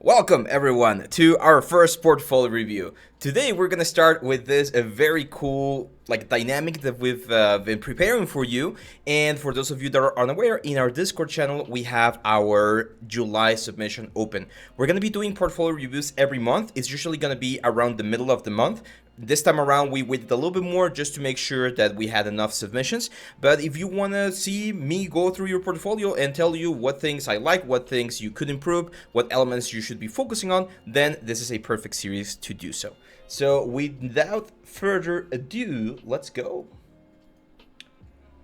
Welcome everyone to our first portfolio review. Today we're gonna start with this a very cool dynamic that we've been preparing for you. And for those of you that are unaware, in our Discord channel we have our July submission open. We're gonna be doing portfolio reviews every month. It's usually gonna be around the middle of the month. This time around we waited a little bit more just to make sure that we had enough submissions. But if you want to see me go through your portfolio and tell you what things I like, what things you could improve, what elements you should be focusing on, then this is a perfect series to do so. So without further ado, let's go.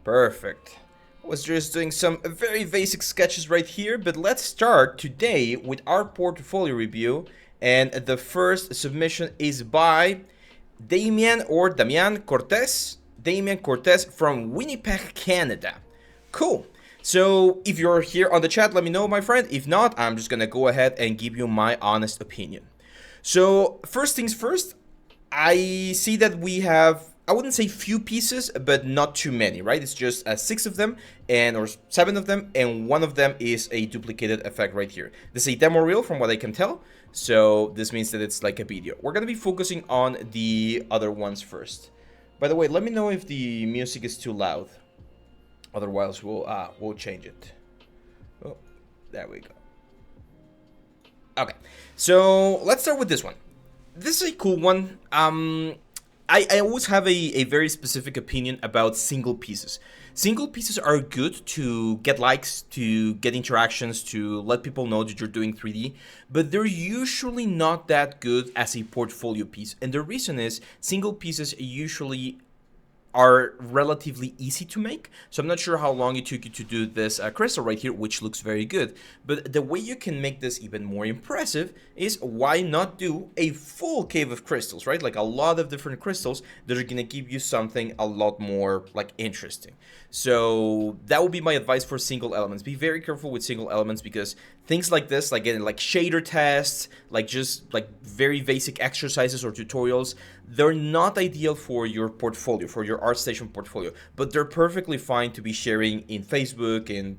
Perfect. I was just doing some very basic sketches right here, but let's start today with our portfolio review. And the first submission is by Damian Cortez. Damian Cortez from Winnipeg, Canada. Cool. So if you're here on the chat, let me know, my friend. If not, I'm just gonna go ahead and give you my honest opinion. So first things first, I see that we have, I wouldn't say few pieces, but not too many, right? It's just 6 of them or 7 of them, and one of them is a duplicated effect right here. This is a demo reel from what I can tell, so this means that it's like a video. We're gonna be focusing on the other ones first. By the way, let me know if the music is too loud. Otherwise, we'll change it. Oh, there we go. Okay, so let's start with this one. This is a cool one. I always have a very specific opinion about single pieces. Single pieces are good to get likes, to get interactions, to let people know that you're doing 3D, but they're usually not that good as a portfolio piece. And the reason is single pieces usually are relatively easy to make. So I'm not sure how long it took you to do this crystal right here, which looks very good. But the way you can make this even more impressive is why not do a full cave of crystals, right? Like a lot of different crystals that are gonna give you something a lot more interesting. So that would be my advice for single elements. Be very careful with single elements because things like this, like getting shader tests, just very basic exercises or tutorials, they're not ideal for your portfolio, for your ArtStation portfolio, but they're perfectly fine to be sharing in Facebook and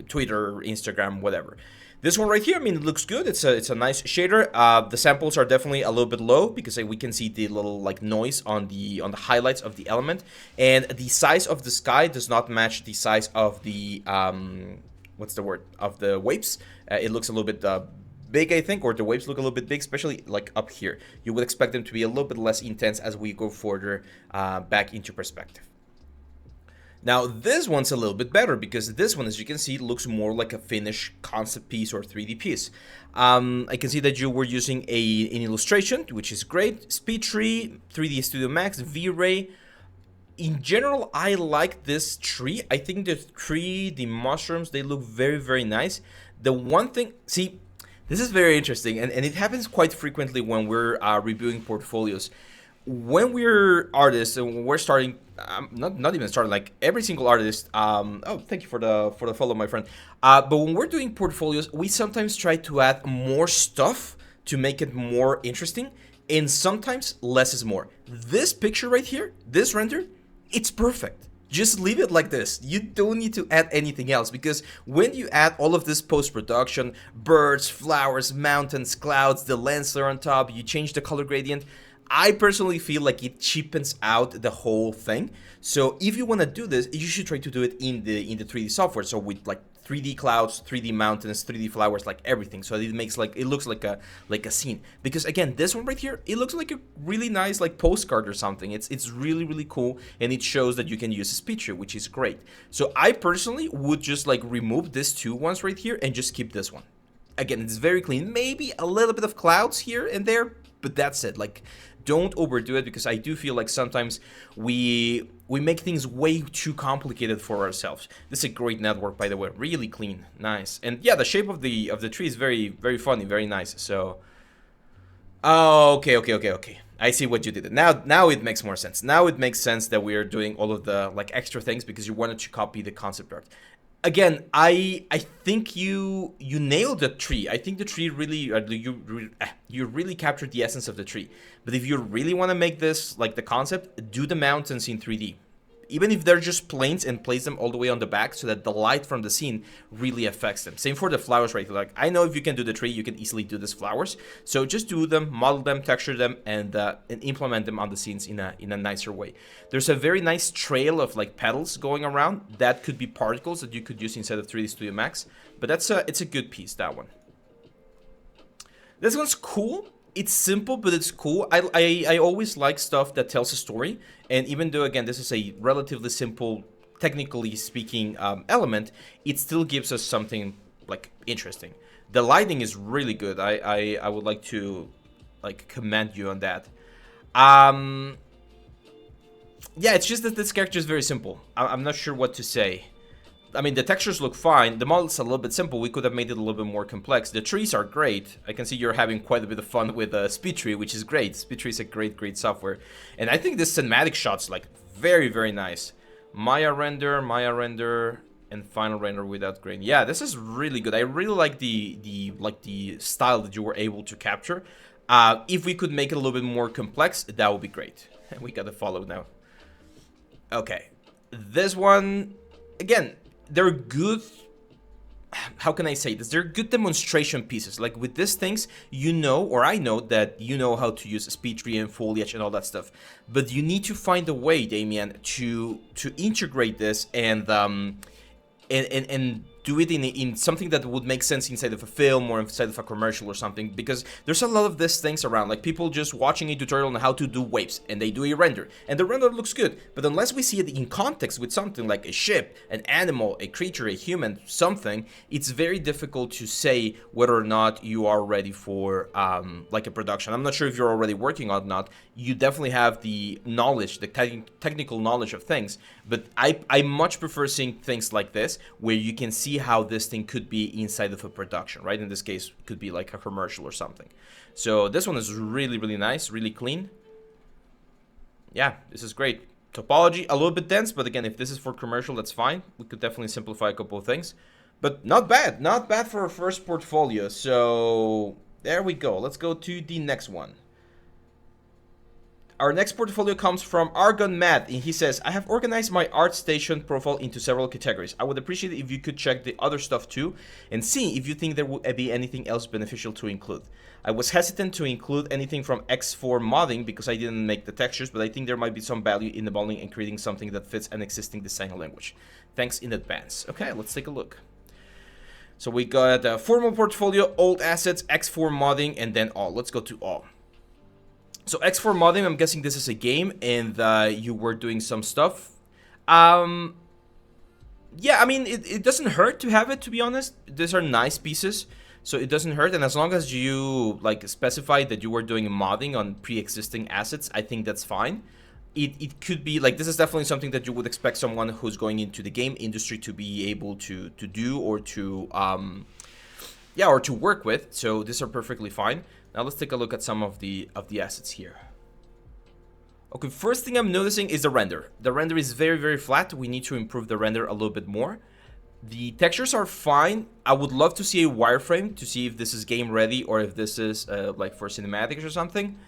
Twitter, Instagram, whatever. This one right here, I mean, it looks good. It's a nice shader. The samples are definitely a little bit low because we can see the little noise on the highlights of the element, and the size of the sky does not match the size of the what's the word, of the waves. It looks a little bit big, I think, or the waves look a little bit big, especially up here. You would expect them to be a little bit less intense as we go further back into perspective. Now this one's a little bit better because this one, as you can see, looks more like a finished concept piece or 3D piece. I can see that you were using an illustration, which is great. SpeedTree, 3D Studio Max, V-Ray. In general, I like this tree. I think the tree, the mushrooms, they look very, very nice. The one thing, see, this is very interesting, and it happens quite frequently when we're reviewing portfolios. When we're artists and when we're starting, not even starting, every single artist. Oh, thank you for the follow, my friend. But when we're doing portfolios, we sometimes try to add more stuff to make it more interesting, and sometimes less is more. This picture right here, this render, it's perfect. Just leave it like this. You don't need to add anything else, because when you add all of this post-production, birds, flowers, mountains, clouds, the lens layer on top, you change the color gradient, I personally feel like it cheapens out the whole thing. So if you want to do this, you should try to do it in the 3D software. So with 3D clouds, 3D mountains, 3D flowers, everything. So it makes it looks like a scene. Because again, this one right here, it looks like a really nice postcard or something. It's really, really cool, and it shows that you can use a picture, which is great. So I personally would just remove these two ones right here and just keep this one. Again, it's very clean. Maybe a little bit of clouds here and there, but that's it. Don't overdo it, because I do feel sometimes we make things way too complicated for ourselves. This is a great network, by the way. Really clean, nice, and yeah, the shape of the tree is very, very funny, very nice. So, oh, okay. I see what you did. Now it makes more sense. Now it makes sense that we are doing all of the extra things because you wanted to copy the concept art. Again, I think you nailed the tree. I think the tree really, you really captured the essence of the tree. But if you really want to make this the concept, do the mountains in 3D. even if they're just planes, and place them all the way on the back so that the light from the scene really affects them. Same for the flowers right here. Like, I know if you can do the tree, you can easily do these flowers. So just do them, model them, texture them, and implement them on the scenes in a nicer way. There's a very nice trail of like petals going around. That could be particles that you could use inside of 3D Studio Max. But it's a good piece, that one. This one's cool. It's simple, but it's cool. I always like stuff that tells a story. And even though, again, this is a relatively simple, technically speaking, element, it still gives us something, like, interesting. The lighting is really good. I would like to, like, commend you on that. Yeah, it's just that this character is very simple. I'm not sure what to say. I mean, the textures look fine. The model's a little bit simple. We could have made it a little bit more complex. The trees are great. I can see you're having quite a bit of fun with SpeedTree, which is great. SpeedTree is a great software. And I think this cinematic shot's like very nice. Maya render, and final render without grain. Yeah, this is really good. I really like the style that you were able to capture. If we could make it a little bit more complex, that would be great. We gotta follow now. Okay, this one again. They're good, how can I say this? They're good demonstration pieces. Like with these things, you know, or I know that you know how to use SpeedTree and foliage and all that stuff. But you need to find a way, Damien, to integrate this and do it in something that would make sense inside of a film or inside of a commercial or something, because there's a lot of these things around, like people just watching a tutorial on how to do waves, and they do a render, and the render looks good, but unless we see it in context with something like a ship, an animal, a creature, a human, something, it's very difficult to say whether or not you are ready for like a production. I'm not sure if you're already working on it or not. You definitely have the knowledge, the technical knowledge of things, but I much prefer seeing things like this, where you can see how this thing could be inside of a production, right? In this case, it could be like a commercial or something. So this one is really nice, really clean. Yeah, this is great. Topology, a little bit dense, but again, if this is for commercial, that's fine. We could definitely simplify a couple of things. But not bad for a first portfolio. So there we go. Let's go to the next one. Our next portfolio comes from Argon Matt, and he says, I have organized my ArtStation profile into several categories. I would appreciate it if you could check the other stuff too, and see if you think there would be anything else beneficial to include. I was hesitant to include anything from X4 modding because I didn't make the textures, but I think there might be some value in the modeling and creating something that fits an existing design language. Thanks in advance. Okay, let's take a look. So we got a formal portfolio, old assets, X4 modding, and then all. Let's go to all. So X4 modding, I'm guessing this is a game, and you were doing some stuff. Yeah, I mean, it doesn't hurt to have it, to be honest. These are nice pieces, so it doesn't hurt. And as long as you like specify that you were doing modding on pre-existing assets, I think that's fine. It could be like, this is definitely something that you would expect someone who's going into the game industry to be able to do, or to yeah, or to work with. So these are perfectly fine. Now let's take a look at some of the assets here. Okay, first thing I'm noticing is the render. The render is very flat. We need to improve the render a little bit more. The textures are fine. I would love to see a wireframe to see if this is game ready or if this is like for cinematics or something.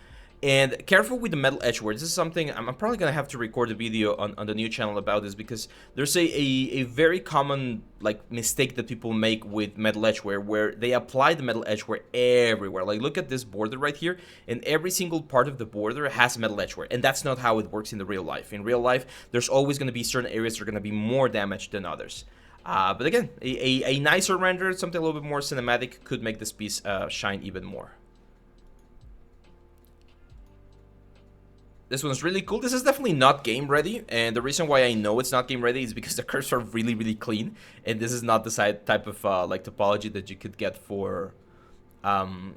And careful with the metal edgeware. This is something I'm probably gonna have to record a video on the new channel about this, because there's a very common like mistake that people make with metal edgeware, where they apply the metal edgeware everywhere. Like, look at this border right here, and every single part of the border has metal edgeware, and that's not how it works in the real life. In real life, there's always gonna be certain areas that are gonna be more damaged than others. But again, a nicer render, something a little bit more cinematic, could make this piece shine even more. This one's really cool. This is definitely not game ready, and the reason why I know it's not game ready is because the curves are really clean, and this is not the type of like topology that you could get for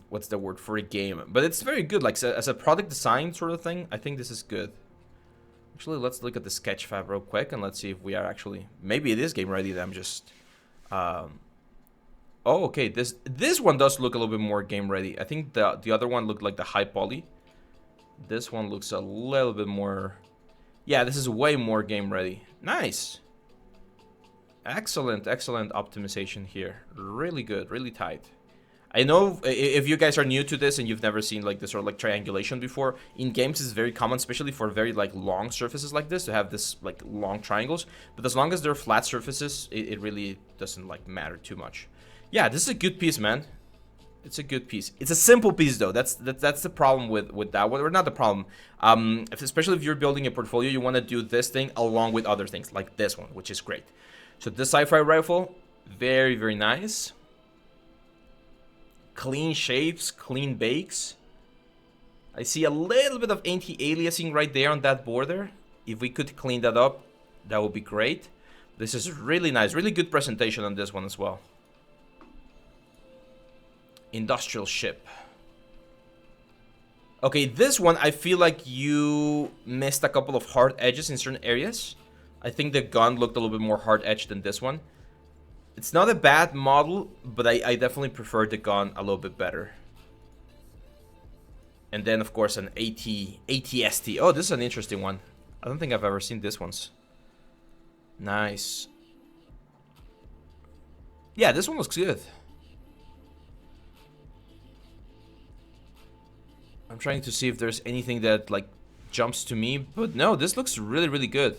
what's the word, for a game. But it's very good, like as a product design sort of thing. I think this is good. Actually, let's look at the sketch fab real quick, and let's see if we are actually, maybe it is game ready. That I'm just oh, okay, this one does look a little bit more game ready. I think the other one looked like the high poly. This one looks a little bit more, yeah, this is way more game ready. Nice. Excellent optimization here. Really good, really tight. I know if you guys are new to this and you've never seen like this sort of like triangulation before, in games it's very common, especially for very like long surfaces like this, to have this like long triangles. But as long as they're flat surfaces, it really doesn't like matter too much. Yeah, this is a good piece, man. It's a good piece. It's a simple piece though. That's the problem with that one, or not the problem. Especially if you're building a portfolio, you want to do this thing along with other things like this one, which is great. So this sci-fi rifle, very, very nice. Clean shapes, clean bakes. I see a little bit of anti-aliasing right there on that border. If we could clean that up, that would be great. This is really nice, really good presentation on this one as well. Industrial ship. Okay, this one, I feel like you missed a couple of hard edges in certain areas. I think the gun looked a little bit more hard edged than this one. It's not a bad model, but I definitely prefer the gun a little bit better. And then, of course, an ATST. Oh, this is an interesting one. I don't think I've ever seen this one's. Nice. Yeah, this one looks good. I'm trying to see if there's anything that, like, jumps to me. But no, this looks really, really good.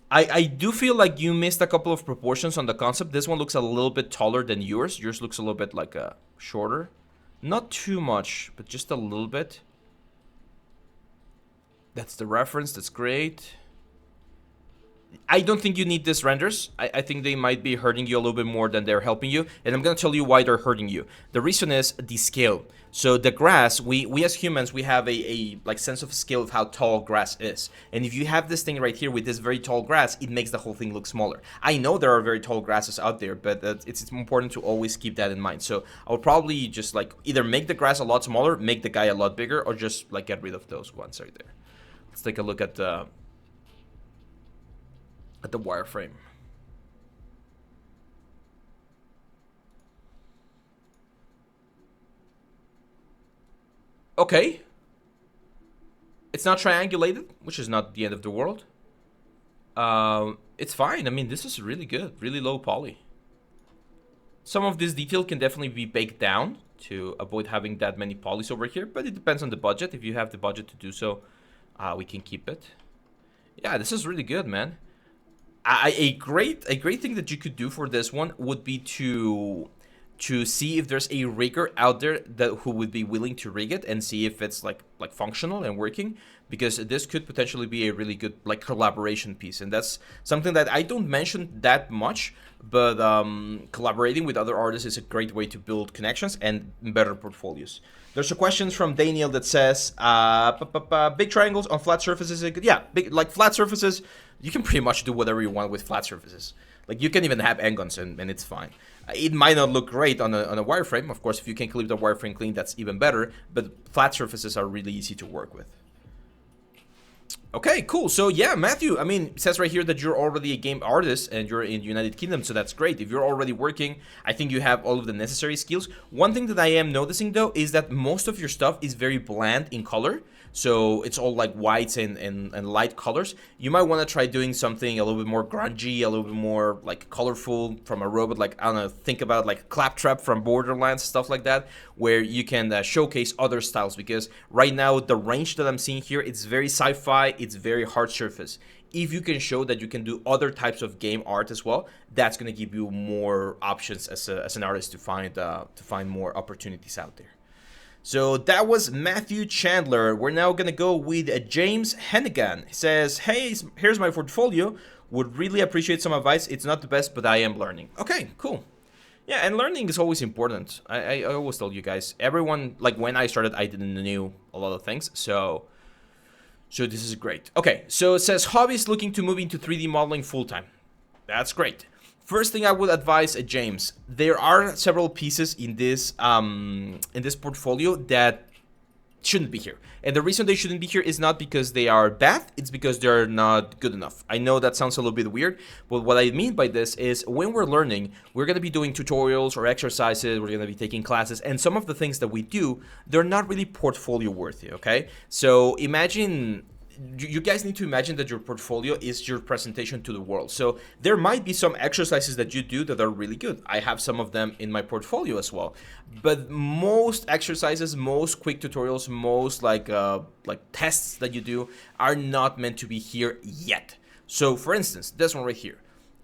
I do feel like you missed a couple of proportions on the concept. This one looks a little bit taller than yours. Yours looks a little bit like shorter. Not too much, but just a little bit. That's the reference. That's great. I don't think you need these renders. I think they might be hurting you a little bit more than they're helping you. And I'm going to tell you why they're hurting you. The reason is the scale. So the grass, we as humans, we have a like sense of scale of how tall grass is. And if you have this thing right here with this very tall grass, it makes the whole thing look smaller. I know there are very tall grasses out there, but it's important to always keep that in mind. So I would probably just like either make the grass a lot smaller, make the guy a lot bigger, or just like get rid of those ones right there. Let's take a look at the wireframe. Okay. It's not triangulated, which is not the end of the world. It's fine. I mean, this is really good. Really low poly. Some of this detail can definitely be baked down to avoid having that many polys over here, but it depends on the budget. If you have the budget to do so, we can keep it. Yeah, this is really good, man. A great thing that you could do for this one would be to see if there's a rigger out there who would be willing to rig it and see if it's like functional and working, because this could potentially be a really good like collaboration piece. And that's something that I don't mention that much, but collaborating with other artists is a great way to build connections and better portfolios. There's a question from Daniel that says, big triangles on flat surfaces. Yeah, big, like flat surfaces, you can pretty much do whatever you want with flat surfaces. Like you can even have endguns and it's fine. It might not look great on a wireframe. Of course, if you can keep the wireframe clean, that's even better. But flat surfaces are really easy to work with. Okay, cool. So yeah, Matthew, I mean, it says right here that you're already a game artist and you're in the United Kingdom, so that's great. If you're already working, I think you have all of the necessary skills. One thing that I am noticing though is that most of your stuff is very bland in color. So it's all like whites and light colors. You might want to try doing something a little bit more grungy, a little bit more like colorful from a robot. Like, I don't know, think about like Claptrap from Borderlands, stuff like that, where you can showcase other styles. Because right now, the range that I'm seeing here, it's very sci-fi, it's very hard surface. If you can show that you can do other types of game art as well, that's going to give you more options as an artist to find more opportunities out there. So that was Matthew Chandler. We're now going to go with James Hennigan. He says, hey, here's my portfolio. Would really appreciate some advice. It's not the best, but I am learning. Okay, cool. Yeah, and learning is always important. I always told you guys, everyone, like when I started, I didn't know a lot of things. So this is great. Okay, so it says, hobbies looking to move into 3D modeling full-time. That's great. First thing I would advise, James, there are several pieces in this portfolio that shouldn't be here. And the reason they shouldn't be here is not because they are bad, it's because they're not good enough. I know that sounds a little bit weird, but what I mean by this is when we're learning, we're going to be doing tutorials or exercises, we're going to be taking classes, and some of the things that we do, they're not really portfolio worthy, okay? So imagine you guys need to imagine that your portfolio is your presentation to the world. So there might be some exercises that you do that are really good. I have some of them in my portfolio as well. But most exercises, most quick tutorials, most like tests that you do are not meant to be here yet. So for instance, this one right here.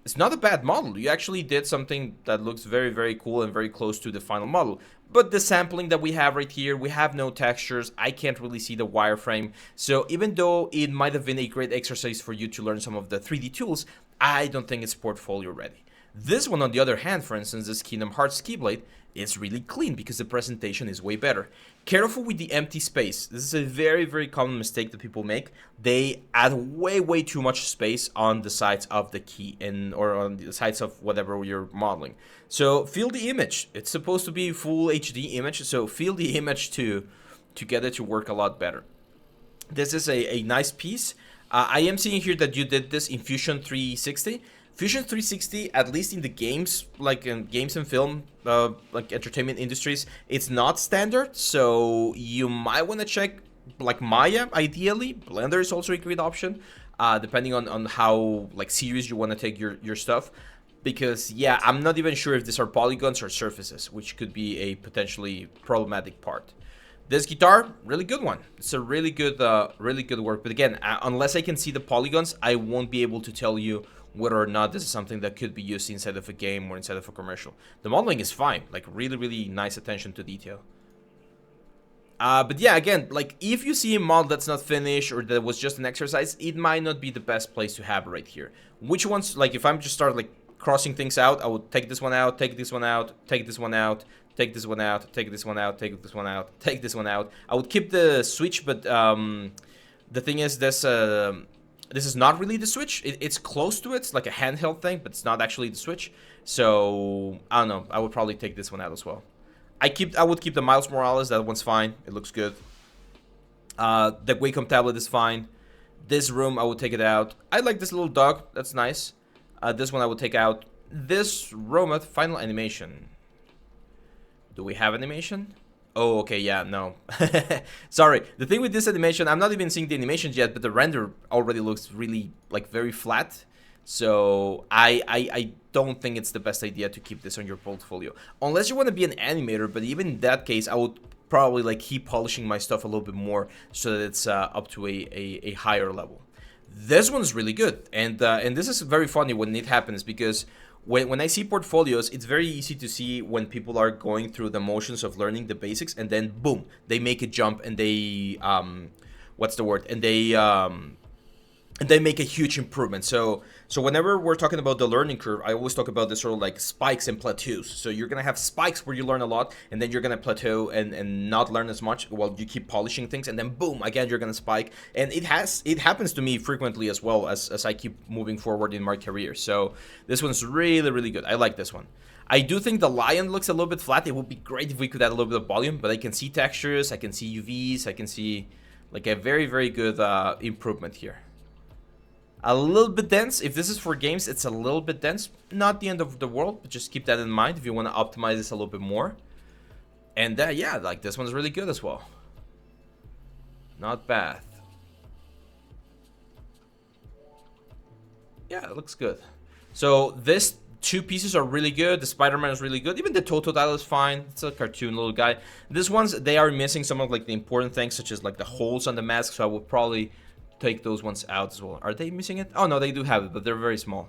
It's not a bad model. You actually did something that looks very, very cool and very close to the final model. But the sampling that we have right here, we have no textures. I can't really see the wireframe. So even though it might have been a great exercise for you to learn some of the 3D tools, I don't think it's portfolio ready. This one, on the other hand, for instance, this Kingdom Hearts Keyblade, is really clean because the presentation is way better. Careful with the empty space. This is a very, very common mistake that people make. They add way, way too much space on the sides of the key or on the sides of whatever you're modeling. So feel the image. It's supposed to be full HD image, so feel the image to get it to work a lot better. This is a nice piece. I am seeing here that you did this in Fusion 360. Fusion 360, at least in the games, like in games and film, like entertainment industries, it's not standard. So you might want to check like Maya, ideally. Blender is also a great option, depending on how like serious you want to take your stuff. Because yeah, I'm not even sure if these are polygons or surfaces, which could be a potentially problematic part. This guitar, really good one. It's a really good work. But again, unless I can see the polygons, I won't be able to tell you whether or not this is something that could be used inside of a game or inside of a commercial. The modeling is fine, like really, really nice attention to detail. But yeah, again, like if you see a model that's not finished or that was just an exercise, it might not be the best place to have it right here. Which ones, like if I'm just start like crossing things out, I would take this one out, take this one out, take this one out, take this one out, take this one out, take this one out, take this one out. I would keep the switch, but the thing is this is not really the switch. It's close to it. It's like a handheld thing, but it's not actually the switch. So I don't know. I would probably take this one out as well. I would keep the Miles Morales. That one's fine. It looks good. The Wacom tablet is fine. This room, I would take it out. I like this little dog. That's nice. This one I would take out. This robot, final animation. Do we have animation? Oh, okay, yeah, no. Sorry. The thing with this animation, I'm not even seeing the animations yet, but the render already looks really, like, very flat. So I don't think it's the best idea to keep this on your portfolio. Unless you want to be an animator, but even in that case, I would probably, like, keep polishing my stuff a little bit more so that it's up to a higher level. This one's really good, and this is very funny when it happens, because when I see portfolios, it's very easy to see when people are going through the motions of learning the basics, and then boom, they make a jump, and they what's the word? And they make a huge improvement. So whenever we're talking about the learning curve, I always talk about this sort of like spikes and plateaus. So you're gonna have spikes where you learn a lot, and then you're gonna plateau and not learn as much while you keep polishing things, and then boom, again you're gonna spike. And it happens to me frequently as well as I keep moving forward in my career. So this one's really, really good. I like this one. I do think the lion looks a little bit flat. It would be great if we could add a little bit of volume, but I can see textures, I can see UVs, I can see like a very, very good improvement here. A little bit dense. If this is for games, it's a little bit dense. Not the end of the world, but just keep that in mind if you want to optimize this a little bit more. And yeah, like this one's really good as well. Not bad. Yeah, it looks good. So this two pieces are really good. The Spider-Man is really good. Even the Totodile is fine. It's a cartoon little guy. These ones, they are missing some of like the important things, such as like the holes on the mask. So I would probably take those ones out as well. Are they missing it? Oh no, they do have it, but they're very small.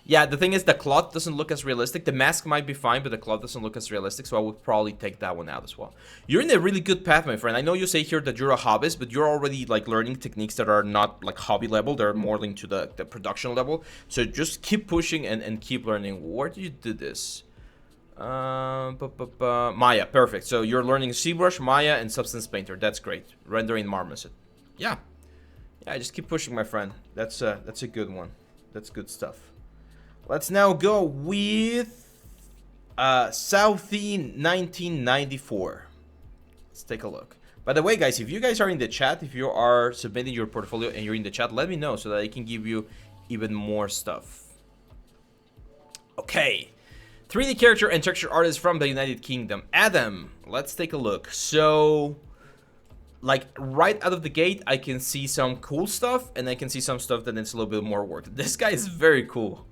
Yeah, the thing is the cloth doesn't look as realistic. The mask might be fine, but the cloth doesn't look as realistic, so I would probably take that one out as well. You're in a really good path, my friend. I know you say here that you're a hobbyist, but you're already like learning techniques that are not like hobby level. They're more linked to the production level. So just keep pushing and keep learning. Where do you do this? Maya, perfect. So you're learning ZBrush, Maya, and Substance Painter. That's great. Rendering Marmoset. Yeah, just keep pushing, my friend. That's a good one. That's good stuff. Let's now go with Southie 1994. Let's take a look. By the way, guys, if you guys are in the chat, if you are submitting your portfolio and you're in the chat, let me know so that I can give you even more stuff. Okay. 3D character and texture artist from the United Kingdom. Adam, let's take a look. So like right out of the gate, I can see some cool stuff, and I can see some stuff that needs a little bit more work. This guy is very cool.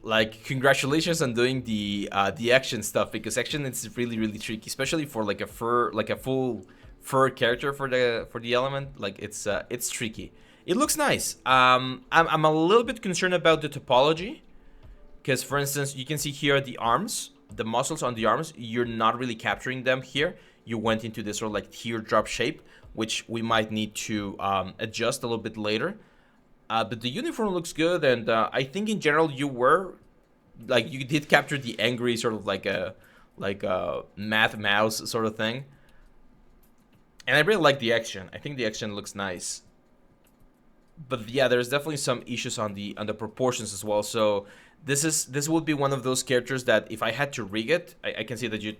Like, congratulations on doing the action stuff, because action is really really tricky, especially for like a full fur character for the element. Like, it's tricky. It looks nice. I'm a little bit concerned about the topology, because for instance, you can see here the arms, the muscles on the arms, you're not really capturing them here. You went into this sort of like teardrop shape, which we might need to adjust a little bit later. But the uniform looks good, and I think in general you did capture the angry sort of like a math mouse sort of thing. And I really like the action. I think the action looks nice. But yeah, there's definitely some issues on the proportions as well. So this would be one of those characters that if I had to rig it, I can see that you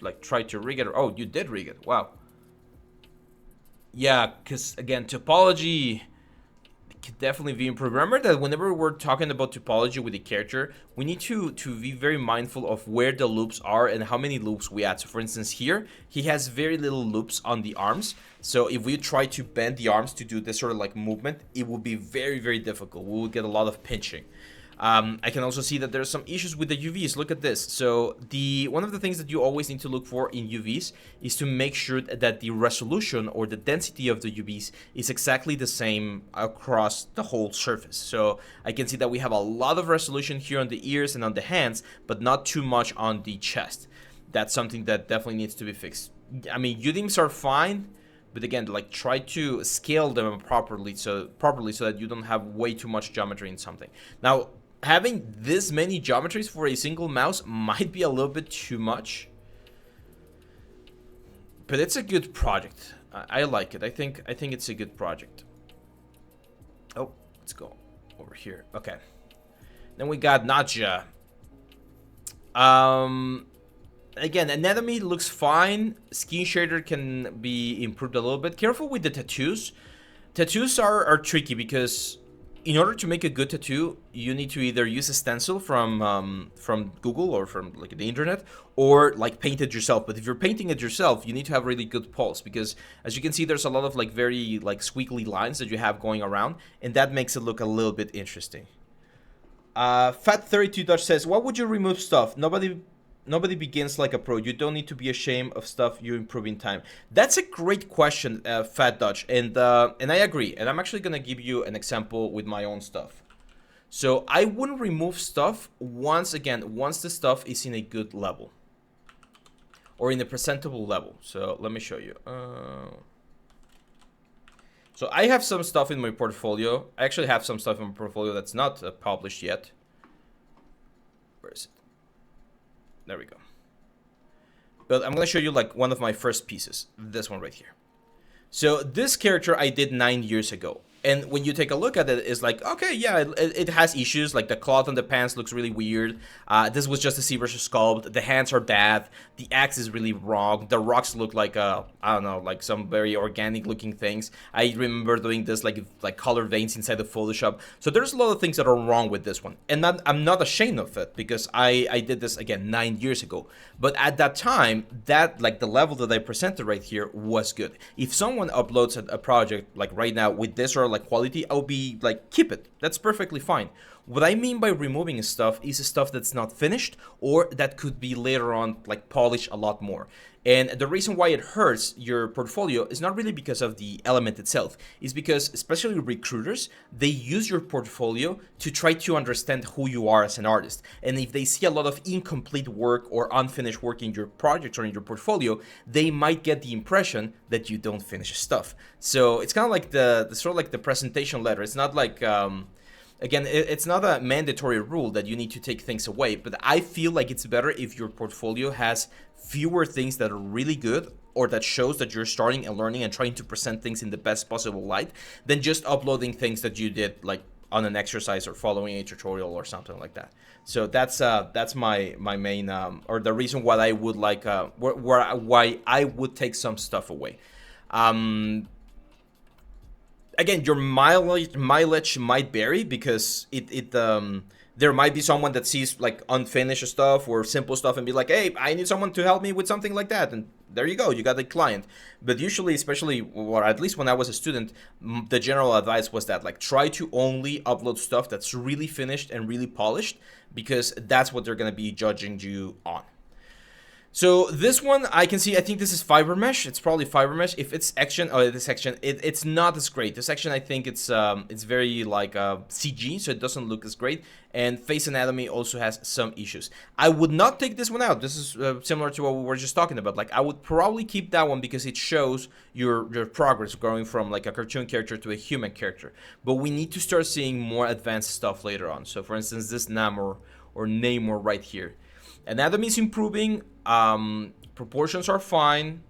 like tried to rig it. Oh, you did rig it. Wow. Yeah, because again, topology could definitely be improved. Remember that whenever we're talking about topology with the character, we need to be very mindful of where the loops are and how many loops we add. So for instance, here he has very little loops on the arms. So if we try to bend the arms to do this sort of like movement, it will be very very difficult. We will get a lot of pinching. I can also see that there's some issues with the UVs. Look at this. So one of the things that you always need to look for in UVs is to make sure that the resolution or the density of the UVs is exactly the same across the whole surface. So I can see that we have a lot of resolution here on the ears and on the hands, but not too much on the chest. That's something that definitely needs to be fixed. I mean, UDIMs are fine, but again, like, try to scale them properly so that you don't have way too much geometry in something. Now, having this many geometries for a single mouse might be a little bit too much, but it's a good project. I like it. I think it's a good project. Oh, let's go over here. Okay, then we got Nadja. Again, anatomy looks fine. Skin shader can be improved a little bit. Careful with the tattoos. Tattoos are tricky because in order to make a good tattoo, you need to either use a stencil from Google or from like the internet, or like paint it yourself. But if you're painting it yourself, you need to have really good pulse, because as you can see, there's a lot of like very like squiggly lines that you have going around, and that makes it look a little bit interesting. Fat32 Dutch says, "Why would you remove stuff? Nobody begins like a pro. You don't need to be ashamed of stuff you improve in time." That's a great question, Fat Dutch, and I agree. And I'm actually gonna give you an example with my own stuff. So I wouldn't remove stuff once the stuff is in a good level or in a presentable level. So let me show you. So I have some stuff in my portfolio. I actually have some stuff in my portfolio that's not published yet. Where is it? There we go. But I'm gonna show you like one of my first pieces. This one right here. So this character I did 9 years ago. And when you take a look at it, it's like, okay, yeah, it has issues. Like the cloth on the pants looks really weird. This was just a ZBrush sculpt. The hands are bad. The axe is really wrong. The rocks look like I don't know, like some very organic looking things. I remember doing this like color veins inside of Photoshop. So there's a lot of things that are wrong with this one. And I'm not ashamed of it, because I did this again 9 years ago. But at that time, that like the level that I presented right here was good. If someone uploads a project like right now with this or like quality, I'll be like, keep it. That's perfectly fine. What I mean by removing stuff is stuff that's not finished or that could be later on like polished a lot more. And the reason why it hurts your portfolio is not really because of the element itself. It's because, especially recruiters, they use your portfolio to try to understand who you are as an artist. And if they see a lot of incomplete work or unfinished work in your project or in your portfolio, they might get the impression that you don't finish stuff. So it's kind of like the sort of like the presentation letter. It's not like again, it's not a mandatory rule that you need to take things away, but I feel like it's better if your portfolio has fewer things that are really good or that shows that you're starting and learning and trying to present things in the best possible light than just uploading things that you did like on an exercise or following a tutorial or something like that. So that's my main or the reason why I would like why I would take some stuff away. Again, your mileage might vary, because there might be someone that sees like unfinished stuff or simple stuff and be like, hey, I need someone to help me with something like that, and there you go, you got the client. But usually, especially, or at least when I was a student, the general advice was that, like, try to only upload stuff that's really finished and really polished, because that's what they're going to be judging you on. So this one, I can see, I think this is fiber mesh. It's probably fiber mesh. If it's action, oh, this section, it's not as great. This section, I think it's very like CG, so it doesn't look as great. And face anatomy also has some issues. I would not take this one out. This is similar to what we were just talking about. Like, I would probably keep that one because it shows your progress going from like a cartoon character to a human character. But we need to start seeing more advanced stuff later on. So for instance, this Namor or Namor right here. Anatomy is improving. Proportions are fine.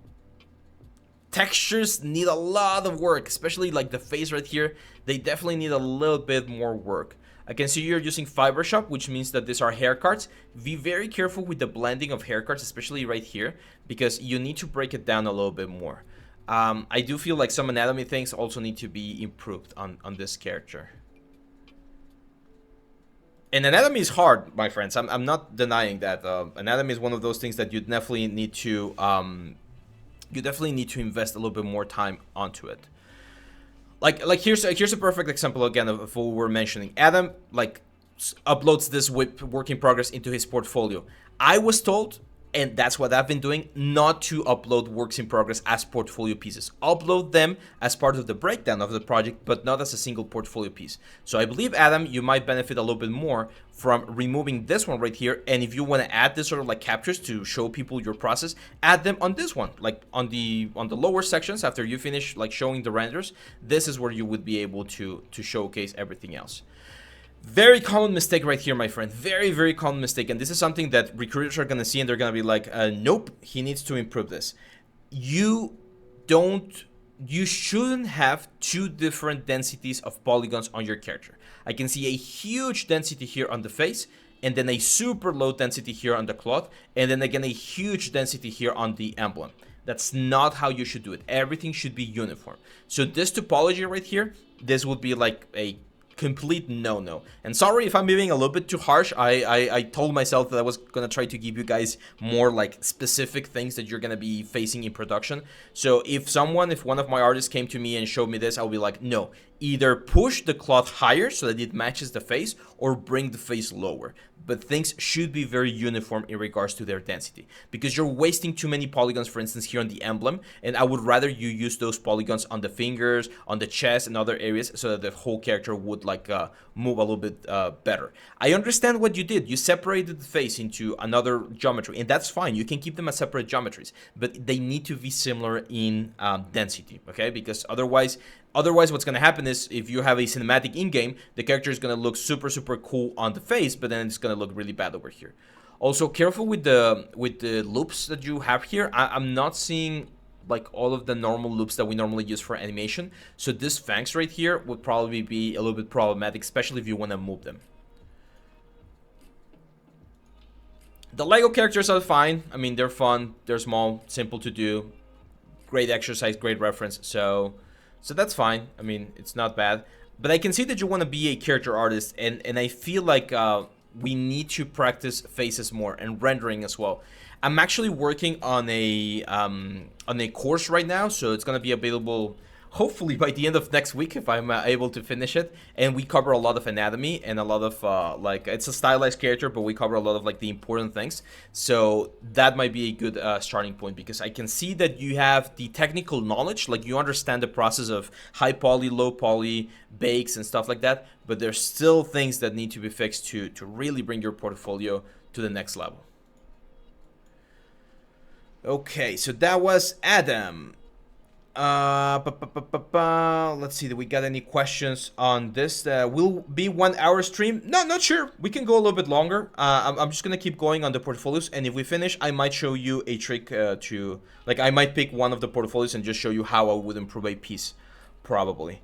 Textures need a lot of work, especially like the face right here. They definitely need a little bit more work. I can see you're using fiber shop, which means that these are hair cards. Be very careful with the blending of hair cards, especially right here, because you need to break it down a little bit more. I do feel like some anatomy things also need to be improved on this character. And anatomy is hard, my friends. I'm not denying that. Anatomy is one of those things that you definitely need to invest a little bit more time onto it. Like here's a perfect example again of what we were mentioning. Adam like uploads this work in progress into his portfolio. I was told, and that's what I've been doing, not to upload works in progress as portfolio pieces. Upload them as part of the breakdown of the project, but not as a single portfolio piece. So I believe, Adam, you might benefit a little bit more from removing this one right here. And if you want to add this sort of like captures to show people your process, add them on this one, like on the lower sections after you finish like showing the renders. This is where you would be able to showcase everything else. Very common mistake right here, my friend. Very, very common mistake. And this is something that recruiters are going to see and they're going to be like, nope, he needs to improve this. You shouldn't have two different densities of polygons on your character. I can see a huge density here on the face, and then a super low density here on the cloth, and then again a huge density here on the emblem. That's not how you should do it. Everything should be uniform. So this topology right here, this would be like a complete no-no. And sorry if I'm being a little bit too harsh. I told myself that I was gonna try to give you guys more like specific things that you're gonna be facing in production. So if one of my artists came to me and showed me this, I'll be like, no, either push the cloth higher so that it matches the face, or bring the face lower. But things should be very uniform in regards to their density, because you're wasting too many polygons, for instance, here on the emblem, and I would rather you use those polygons on the fingers, on the chest, and other areas, so that the whole character would like move a little bit better. I understand what you did. You separated the face into another geometry, and that's fine. You can keep them as separate geometries, but they need to be similar in density, okay? Because otherwise what's going to happen is, if you have a cinematic in-game, the character is going to look super, super cool on the face, but then it's going to look really bad over here. Also, careful with the loops that you have here. I'm not seeing like all of the normal loops that we normally use for animation. So this fangs right here would probably be a little bit problematic, especially if you want to move them. The Lego characters are fine. I mean, they're fun, they're small, simple to do. Great exercise, great reference. So that's fine. I mean, it's not bad. But I can see that you want to be a character artist, and I feel like we need to practice faces more and rendering as well. I'm actually working on a course right now, so it's going to be available hopefully by the end of next week if I'm able to finish it. And we cover a lot of anatomy and a lot of like, it's a stylized character, but we cover a lot of like the important things. So that might be a good starting point, because I can see that you have the technical knowledge, like you understand the process of high poly, low poly, bakes and stuff like that, but there's still things that need to be fixed to really bring your portfolio to the next level. Okay, so that was Adam. Let's see, do we got any questions on this? Will be 1 hour stream? No, not sure. We can go a little bit longer. I'm just gonna keep going on the portfolios, and if we finish, I might show you a trick to, like, I might pick one of the portfolios and just show you how I would improve a piece, probably.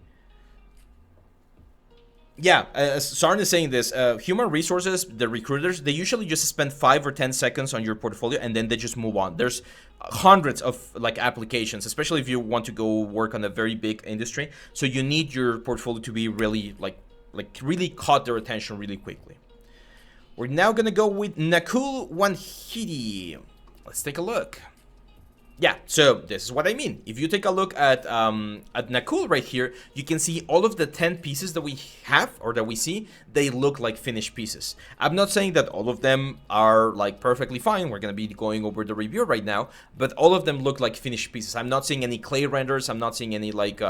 Yeah, Sarn is saying this. Human resources, the recruiters, they usually just spend 5 or 10 seconds on your portfolio and then they just move on. There's hundreds of like applications, especially if you want to go work on a very big industry. So you need your portfolio to be really like really caught their attention really quickly. We're now gonna go with Nakul Wanhidi. Let's take a look. Yeah, so this is what I mean. If you take a look at Nakul right here, you can see all of the 10 pieces that we have or that we see, they look like finished pieces. I'm not saying that all of them are like perfectly fine. We're gonna be going over the review right now, but all of them look like finished pieces. I'm not seeing any clay renders. I'm not seeing any like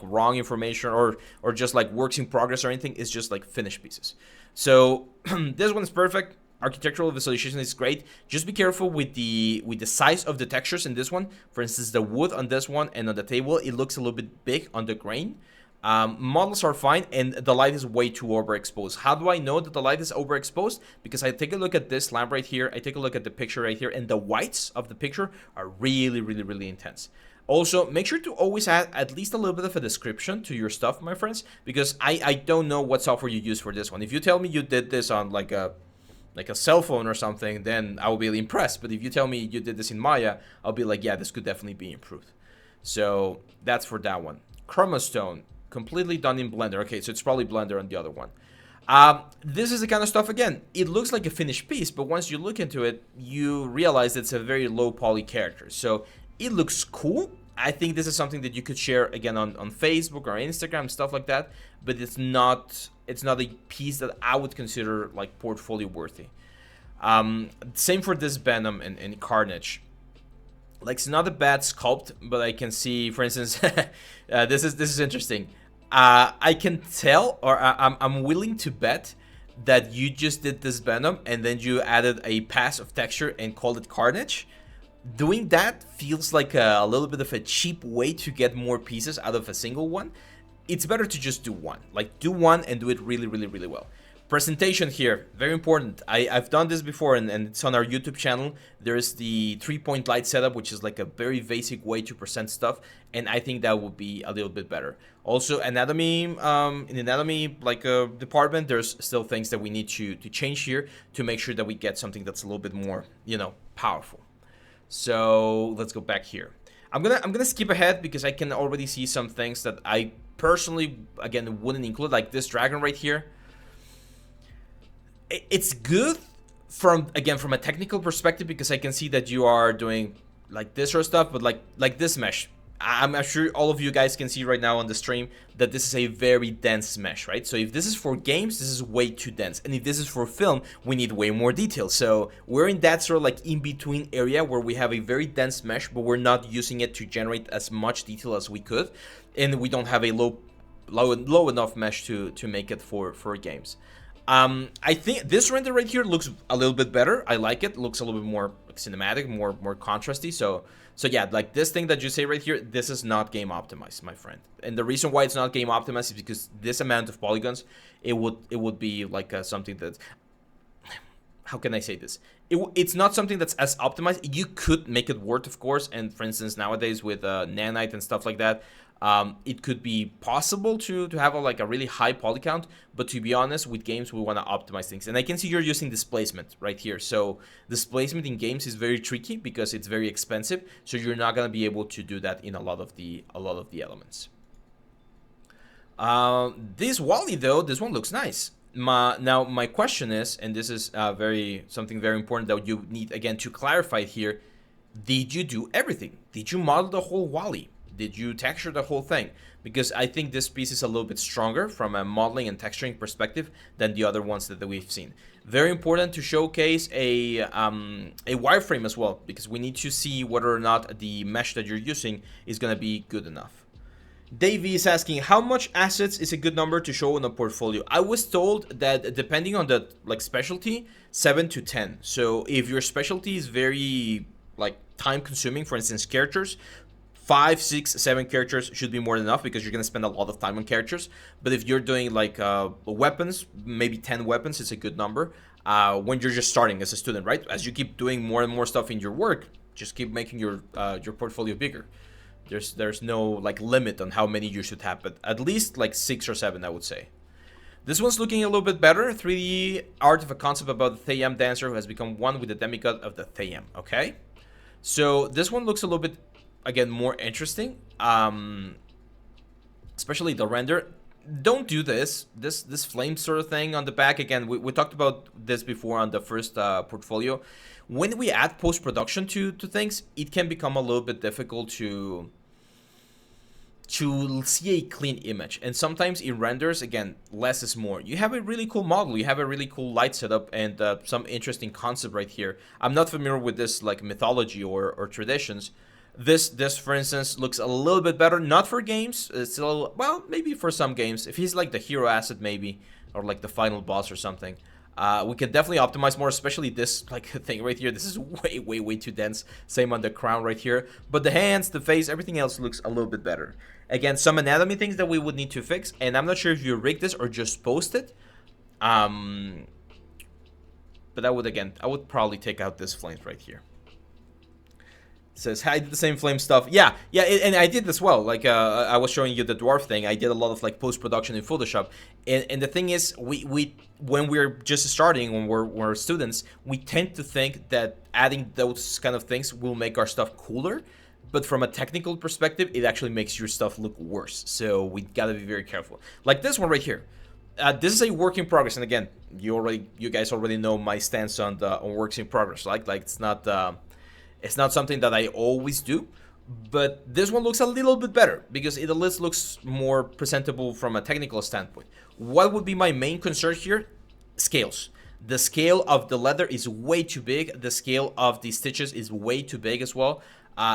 wrong information or just like works in progress or anything. It's just like finished pieces. So this one's perfect. Architectural visualization is great. Just be careful with the size of the textures in this one. For instance, the wood on this one and on the table, it looks a little bit big on the grain. Models are fine, and the light is way too overexposed. How do I know that the light is overexposed? Because I take a look at this lamp right here, I take a look at the picture right here, and the whites of the picture are really, really, really intense. Also, make sure to always add at least a little bit of a description to your stuff, my friends, because I don't know what software you use for this one. If you tell me you did this on like a cell phone or something, then I will be impressed. But if you tell me you did this in Maya, I'll be like, yeah, this could definitely be improved. So that's for that one. Chromastone, completely done in Blender. Okay, so it's probably Blender on the other one. This is the kind of stuff, again, it looks like a finished piece, but once you look into it, you realize it's a very low poly character. So it looks cool. I think this is something that you could share again on Facebook or Instagram, stuff like that, but it's not a piece that I would consider like portfolio worthy. Same for this Venom and Carnage. Like, it's not a bad sculpt, but I can see, for instance, this is interesting. I can tell, or I'm willing to bet that you just did this Venom and then you added a pass of texture and called it Carnage. Doing that feels like a little bit of a cheap way to get more pieces out of a single one. It's better to just do one. Like, do one and do it really, really, really well. Presentation here, very important. I've done this before, and it's on our YouTube channel. There's the 3-point light setup, which is like a very basic way to present stuff, and I think that would be a little bit better. Also, anatomy, in anatomy department, there's still things that we need to change here to make sure that we get something that's a little bit more, powerful. So let's go back here. I'm gonna skip ahead because I can already see some things that I personally, again, wouldn't include, like this dragon right here. It's good from a technical perspective because I can see that you are doing like this sort of stuff, but like this mesh. I'm sure all of you guys can see right now on the stream that this is a very dense mesh, right? So if this is for games, this is way too dense. And if this is for film, we need way more detail. So we're in that sort of like in-between area where we have a very dense mesh, but we're not using it to generate as much detail as we could. And we don't have a low enough mesh to make it for games. I think this render right here looks a little bit better. I like it. It looks a little bit more cinematic, more contrasty. So yeah, like this thing that you say right here, this is not game optimized, my friend. And the reason why it's not game optimized is because this amount of polygons, it would be like something that, how can I say this? It's not something that's as optimized. You could make it work, of course. And for instance, nowadays with nanite and stuff like that, it could be possible to have a really high poly count, but to be honest, with games we want to optimize things. And I can see you're using displacement right here. So displacement in games is very tricky because it's very expensive. So you're not going to be able to do that in a lot of the elements. This Wally though, this one looks nice. Now my question is, and this is something very important that you need again to clarify here: did you do everything? Did you model the whole Wally? Did you texture the whole thing? Because I think this piece is a little bit stronger from a modeling and texturing perspective than the other ones that we've seen. Very important to showcase a wireframe as well, because we need to see whether or not the mesh that you're using is going to be good enough. Davey is asking, how much assets is a good number to show in a portfolio? I was told that depending on the specialty, 7 to 10. So if your specialty is very time consuming, for instance, characters, 5, 6, 7 characters should be more than enough because you're going to spend a lot of time on characters. But if you're doing weapons, maybe 10 weapons is a good number when you're just starting as a student, right? As you keep doing more and more stuff in your work, just keep making your portfolio bigger. There's no limit on how many you should have, but at least 6 or 7, I would say. This one's looking a little bit better. 3D art of a concept about the Theyyam dancer who has become one with the demigod of the Theyyam. Okay, so this one looks a little bit, again, more interesting, especially the render. don't do this flame sort of thing on the back. Again, we talked about this before on the first portfolio. When we add post-production to things, it can become a little bit difficult to see a clean image, and sometimes it renders, again, less is more. You have a really cool model, you have a really cool light setup, and some interesting concept right here. I'm not familiar with this like mythology or traditions. This for instance looks a little bit better, not for games, it's still, well, maybe for some games, if he's like the hero asset maybe, or like the final boss or something. We can definitely optimize more, especially this like thing right here. This is way too dense. Same on the crown right here. But the hands, the face, everything else looks a little bit better. Again, some anatomy things that we would need to fix, and I'm not sure if you rig this or just post it. But I would probably take out this flames right here. It says I did the same flame stuff. Yeah, and I did as well. Like I was showing you the dwarf thing. I did a lot of like post production in Photoshop, and the thing is, we when we're just starting, when we're students, we tend to think that adding those kind of things will make our stuff cooler. But from a technical perspective, it actually makes your stuff look worse. So we gotta be very careful. Like this one right here. This is a work in progress, and again, you guys already know my stance on works in progress. Like it's not something that I always do, but this one looks a little bit better because it at least looks more presentable from a technical standpoint. What would be my main concern here? Scales. The scale of the leather is way too big. The scale of the stitches is way too big as well.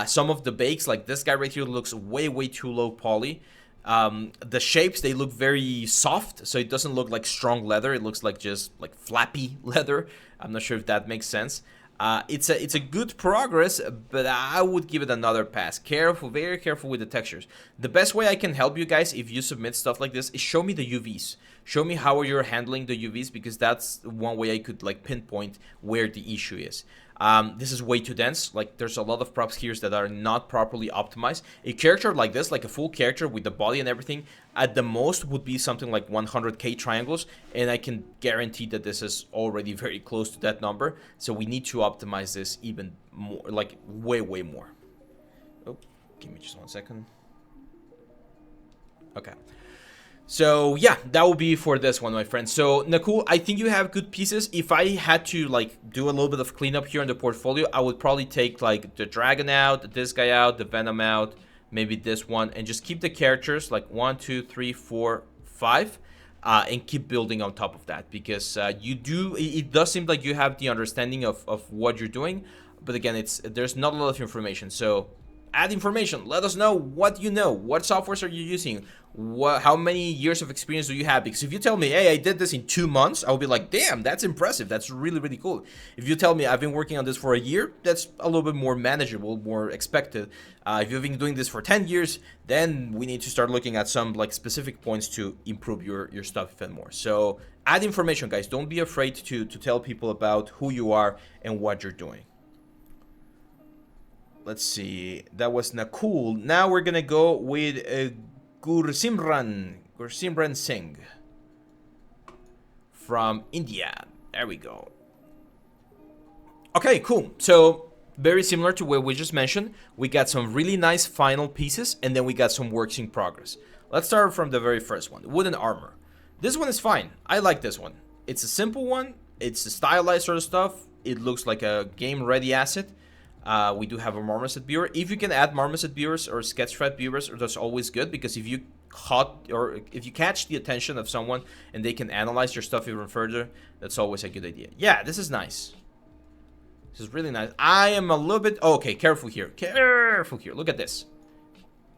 Some of the bakes, like this guy right here, looks way too low poly. The shapes, they look very soft, so it doesn't look like strong leather. It looks like just like flappy leather. I'm not sure if that makes sense. It's a good progress, but I would give it another pass. Careful, very careful with the textures. The best way I can help you guys if you submit stuff like this is show me the UVs. Show me how you're handling the UVs, because that's one way I could like pinpoint where the issue is. This is way too dense. Like there's a lot of props here that are not properly optimized. A character like this, like a full character with the body and everything, at the most would be something like 100k triangles, and I can guarantee that this is already very close to that number. So we need to optimize this even more, like way more. Oh, give me just 1 second. Okay. So yeah, that will be for this one, my friends. So Nakul, I think you have good pieces. If I had to like do a little bit of cleanup here in the portfolio, I would probably take like the dragon out, this guy out, the venom out, maybe this one, and just keep the characters like 1, 2, 3, 4, 5, and keep building on top of that, because it does seem like you have the understanding of what you're doing, but again, there's not a lot of information. So add information. Let us know what you know. What softwares are you using? How many years of experience do you have? Because if you tell me, hey, I did this in 2 months, I'll be like, damn, that's impressive. That's really cool. If you tell me I've been working on this for a year, that's a little bit more manageable, more expected. If you've been doing this for 10 years, then we need to start looking at some like specific points to improve your stuff even more. So add information, guys. Don't be afraid to tell people about who you are and what you're doing. Let's see. That was Nakul. Now we're gonna go with Gursimran Singh from India. There we go. Okay, cool. So very similar to what we just mentioned. We got some really nice final pieces, and then we got some works in progress. Let's start from the very first one, wooden armor. This one is fine. I like this one. It's a simple one. It's a stylized sort of stuff. It looks like a game-ready asset. We do have a marmoset viewer. If you can add marmoset viewers or sketchpad viewers, that's always good, because if you catch the attention of someone and they can analyze your stuff even further, that's always a good idea. Yeah, this is nice. This is really nice. I am a little bit okay. Careful here. Careful here. Look at this.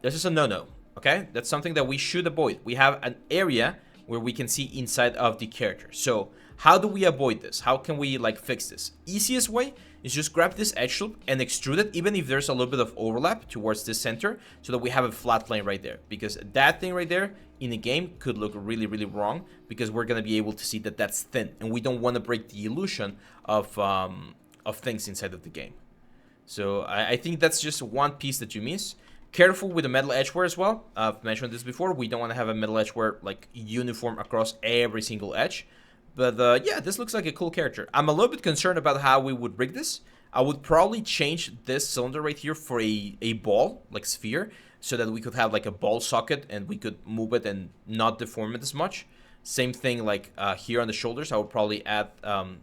This is a no-no. Okay, that's something that we should avoid. We have an area where we can see inside of the character. So how do we avoid this? How can we like fix this? Easiest way is just grab this edge loop and extrude it, even if there's a little bit of overlap towards this center, so that we have a flat plane right there. Because that thing right there in the game could look really wrong, because we're gonna be able to see that that's thin, and we don't want to break the illusion of things inside of the game. So I think that's just one piece that you miss. Careful with the metal edgeware as well. I've mentioned this before. We don't want to have a metal edgeware like uniform across every single edge. But yeah, this looks like a cool character. I'm a little bit concerned about how we would rig this. I would probably change this cylinder right here for a ball, like sphere, so that we could have like a ball socket and we could move it and not deform it as much. Same thing like here on the shoulders, I would probably add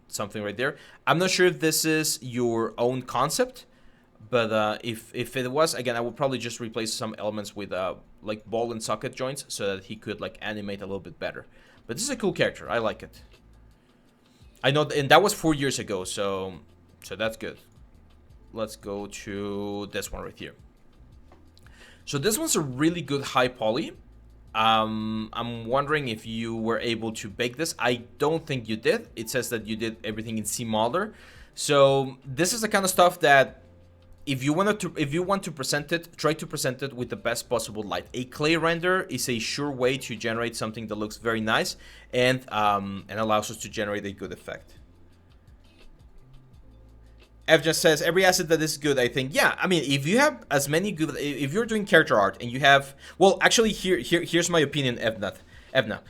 something right there. I'm not sure if this is your own concept, but if it was, again, I would probably just replace some elements with like ball and socket joints so that he could like animate a little bit better. But this is a cool character. I like it. I know, and that was 4 years ago, so that's good. Let's go to this one right here. So this one's a really good high poly. I'm wondering if you were able to bake this. I don't think you did. It says that you did everything in CModeler. So this is the kind of stuff that if you want to present it, try to present it with the best possible light. A clay render is a sure way to generate something that looks very nice and allows us to generate a good effect. Ev just says, every asset that is good, I think. Yeah, I mean, if you have as many good... If you're doing character art and you have... Well, actually, here's my opinion, Evna.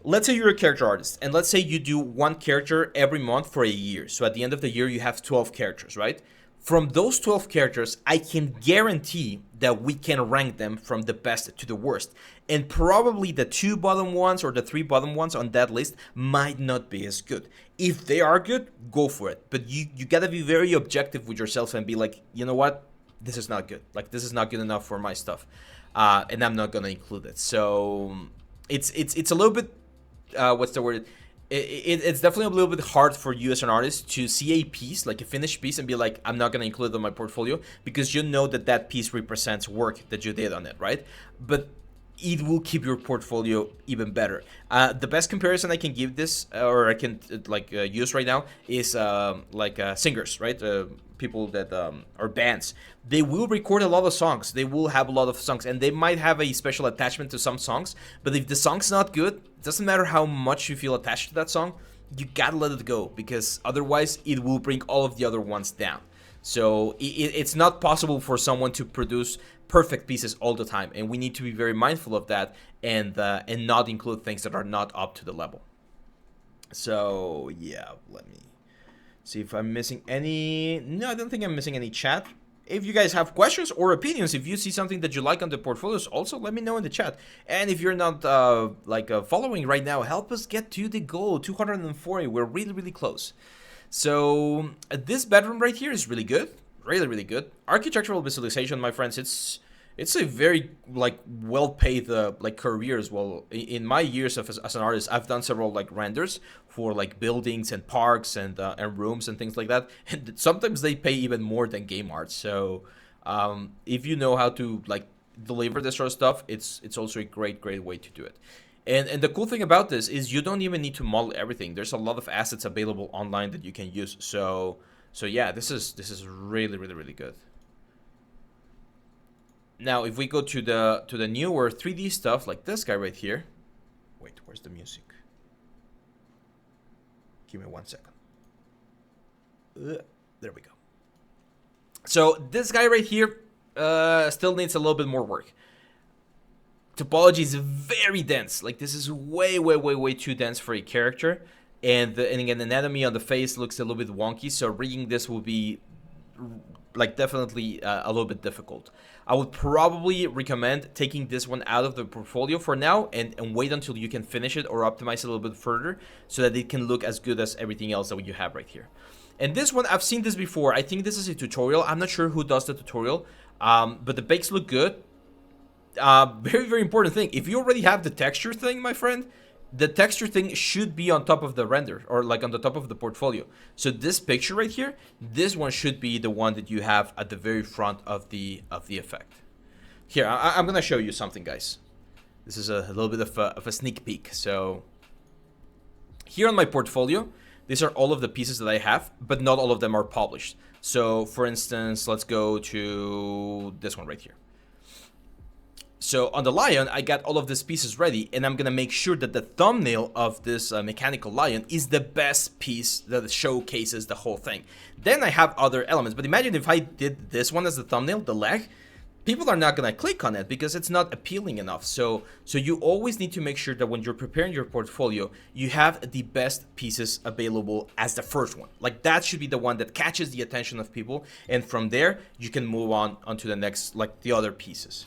Let's say you're a character artist, and let's say you do one character every month for a year. So at the end of the year, you have 12 characters, right? From those 12 characters, I can guarantee that we can rank them from the best to the worst. And probably the 2 bottom ones or the 3 bottom ones on that list might not be as good. If they are good, go for it. But you gotta be very objective with yourself and be like, you know what? This is not good. Like, this is not good enough for my stuff. And I'm not gonna include it. So it's a little bit, what's the word? It's definitely a little bit hard for you as an artist to see a piece, like a finished piece, and be like, I'm not going to include it on my portfolio, because you know that that piece represents work that you did on it, right? But it will keep your portfolio even better. The best comparison I can give this, or I can use right now, is singers, right? People that are bands. They will record a lot of songs. They will have a lot of songs, and they might have a special attachment to some songs. But if the song's not good, it doesn't matter how much you feel attached to that song. You gotta let it go, because otherwise it will bring all of the other ones down. So it's not possible for someone to produce perfect pieces all the time, and we need to be very mindful of that and not include things that are not up to the level. So yeah, let me see if I'm missing any. No, I don't think I'm missing any chat. If you guys have questions or opinions, if you see something that you like on the portfolios, also let me know in the chat. And if you're not following right now, help us get to the goal, 240. We're really close. So this bedroom right here is really good, really good. Architectural visualization, my friends, it's a very well-paid career as well. In my years as an artist, I've done several renders for buildings and parks and rooms and things like that. And sometimes they pay even more than game art. So if you know how to deliver this sort of stuff, it's also a great way to do it. And the cool thing about this is you don't even need to model everything. There's a lot of assets available online that you can use. So yeah, this is really good. Now, if we go to the newer 3D stuff, like this guy right here. Wait, where's the music? Give me 1 second. There we go. So this guy right here still needs a little bit more work. Topology is very dense. This is way too dense for a character. And again, anatomy on the face looks a little bit wonky. So rigging this will be definitely a little bit difficult. I would probably recommend taking this one out of the portfolio for now and wait until you can finish it or optimize it a little bit further so that it can look as good as everything else that you have right here. And this one, I've seen this before. I think this is a tutorial. I'm not sure who does the tutorial, but the bakes look good. Very important thing. If you already have the texture thing, my friend, the texture thing should be on top of the render or on the top of the portfolio. So this picture right here, this one should be the one that you have at the very front of the effect. Here, I'm gonna show you something, guys. This is a little bit of a sneak peek. So here on my portfolio, these are all of the pieces that I have, but not all of them are published. So for instance, let's go to this one right here. So on the lion, I got all of these pieces ready, and I'm gonna make sure that the thumbnail of this mechanical lion is the best piece that showcases the whole thing. Then I have other elements, but imagine if I did this one as the thumbnail, the leg, people are not gonna click on it because it's not appealing enough. So you always need to make sure that when you're preparing your portfolio, you have the best pieces available as the first one. Like that should be the one that catches the attention of people, and from there you can move on onto the next, like the other pieces.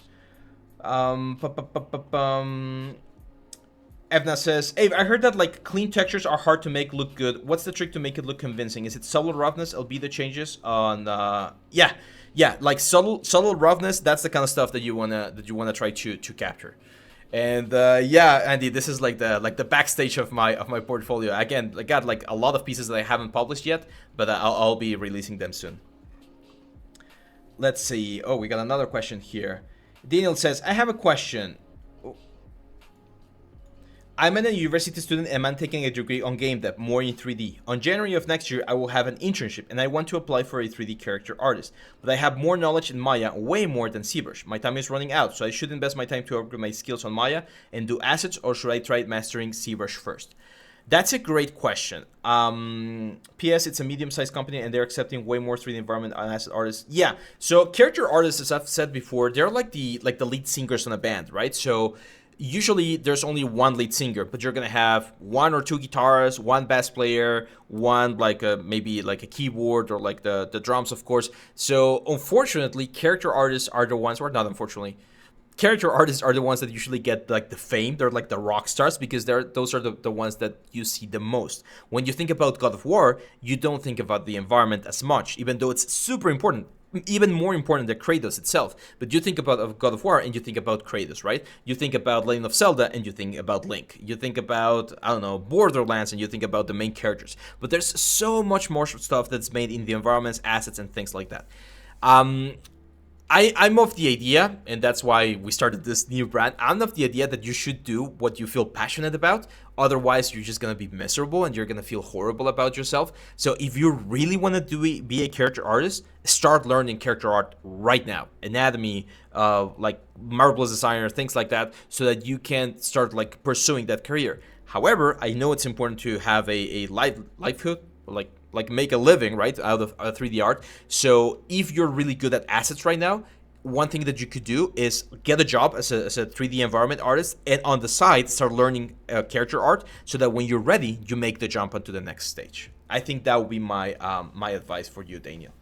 Evna says, hey, I heard that like clean textures are hard to make look good. What's the trick to make it look convincing? Is it subtle roughness, albedo changes on yeah, like subtle roughness, that's the kind of stuff that you wanna try to capture. And yeah, Andy, this is like the backstage of my portfolio. Again, I got like a lot of pieces that I haven't published yet, but I'll be releasing them soon. Let's see. Oh, we got another question here. Daniel says, I have a question. I'm a university student and I'm taking a degree on game dev, more in 3D. On January of next year, I will have an internship and I want to apply for a 3D character artist. But I have more knowledge in Maya, way more than ZBrush. My time is running out, so I should invest my time to upgrade my skills on Maya and do assets, or should I try mastering ZBrush first? That's a great question. P.S. It's a medium-sized company and they're accepting way more 3D environment and asset artists. Yeah, so character artists, as I've said before, they're like the lead singers in a band, right? So usually there's only one lead singer, but you're gonna have one or two guitarists, one bass player, one like maybe like a keyboard, or like the drums, of course. So unfortunately, character artists are the ones, or not unfortunately, character artists are the ones that usually get like the fame. They're like the rock stars because those are the ones that you see the most. When you think about God of War, you don't think about the environment as much, even though it's super important. Even more important than Kratos itself. But you think about God of War and you think about Kratos, right? You think about Legend of Zelda and you think about Link. You think about, I don't know, Borderlands, and you think about the main characters. But there's so much more stuff that's made in the environments, assets, and things like that. I'm of the idea, and that's why we started this new brand, I'm of the idea that you should do what you feel passionate about. Otherwise, you're just going to be miserable and you're going to feel horrible about yourself. So if you really want to be a character artist, start learning character art right now. Anatomy, like marvelous designer, things like that, so that you can start like pursuing that career. However, I know it's important to have a livelihood, like make a living, right, out of 3D art. So if you're really good at assets right now, one thing that you could do is get a job as a 3D environment artist, and on the side start learning character art, so that when you're ready, you make the jump onto the next stage. I think that would be my my advice for you, Daniel.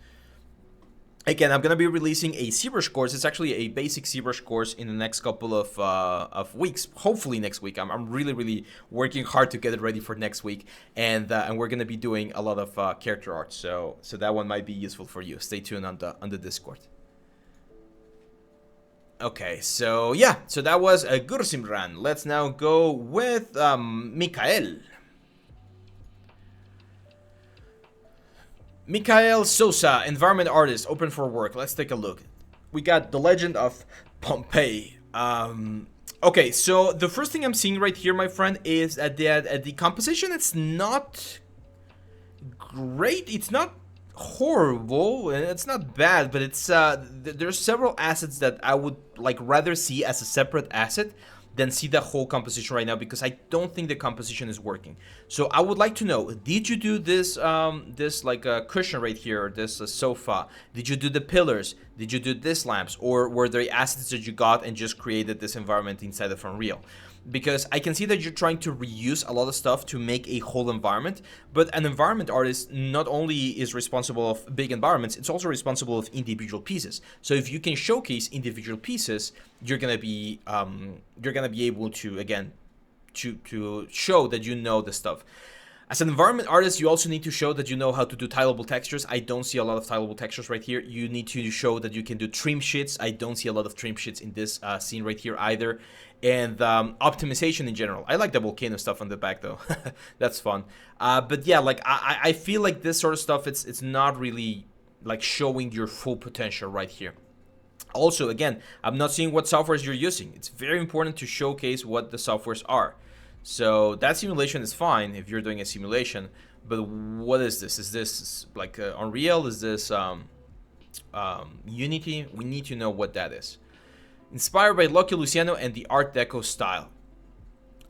Again, I'm gonna be releasing a ZBrush course. It's actually a basic ZBrush course in the next couple of weeks. Hopefully next week. I'm really working hard to get it ready for next week, and we're gonna be doing a lot of character art. So that one might be useful for you. Stay tuned on the Discord. Okay, so yeah, so that was a Gursimran. Let's now go with Mikael. Mikael Sosa, environment artist, open for work. Let's take a look. We got the Legend of Pompeii. Okay, so the first thing I'm seeing right here, my friend, is that the composition, it's not great. It's not horrible, and it's not bad, but it's there's several assets that I would like rather see as a separate asset than see the whole composition right now, because I don't think the composition is working. So I would like to know, did you do this this like a cushion right here, this sofa? Did you do the pillars? Did you do this lamps? Or were there assets that you got and just created this environment inside of Unreal? Because I can see that you're trying to reuse a lot of stuff to make a whole environment, but an environment artist not only is responsible of big environments, it's also responsible of individual pieces. So if you can showcase individual pieces, you're gonna be able to, again, to show that you know the stuff. As an environment artist, you also need to show that you know how to do tileable textures. I don't see a lot of tileable textures right here. You need to show that you can do trim sheets. I don't see a lot of trim sheets in this scene right here either. And optimization in general. I like the volcano stuff on the back though. That's fun. But yeah, like I feel like this sort of stuff, it's not really like showing your full potential right here. Also, again, I'm not seeing what softwares you're using. It's very important to showcase what the softwares are. So that simulation is fine if you're doing a simulation, but what is this? Is this like Unreal? Is this Unity? We need to know what that is. Inspired by Lucky Luciano and the Art Deco style.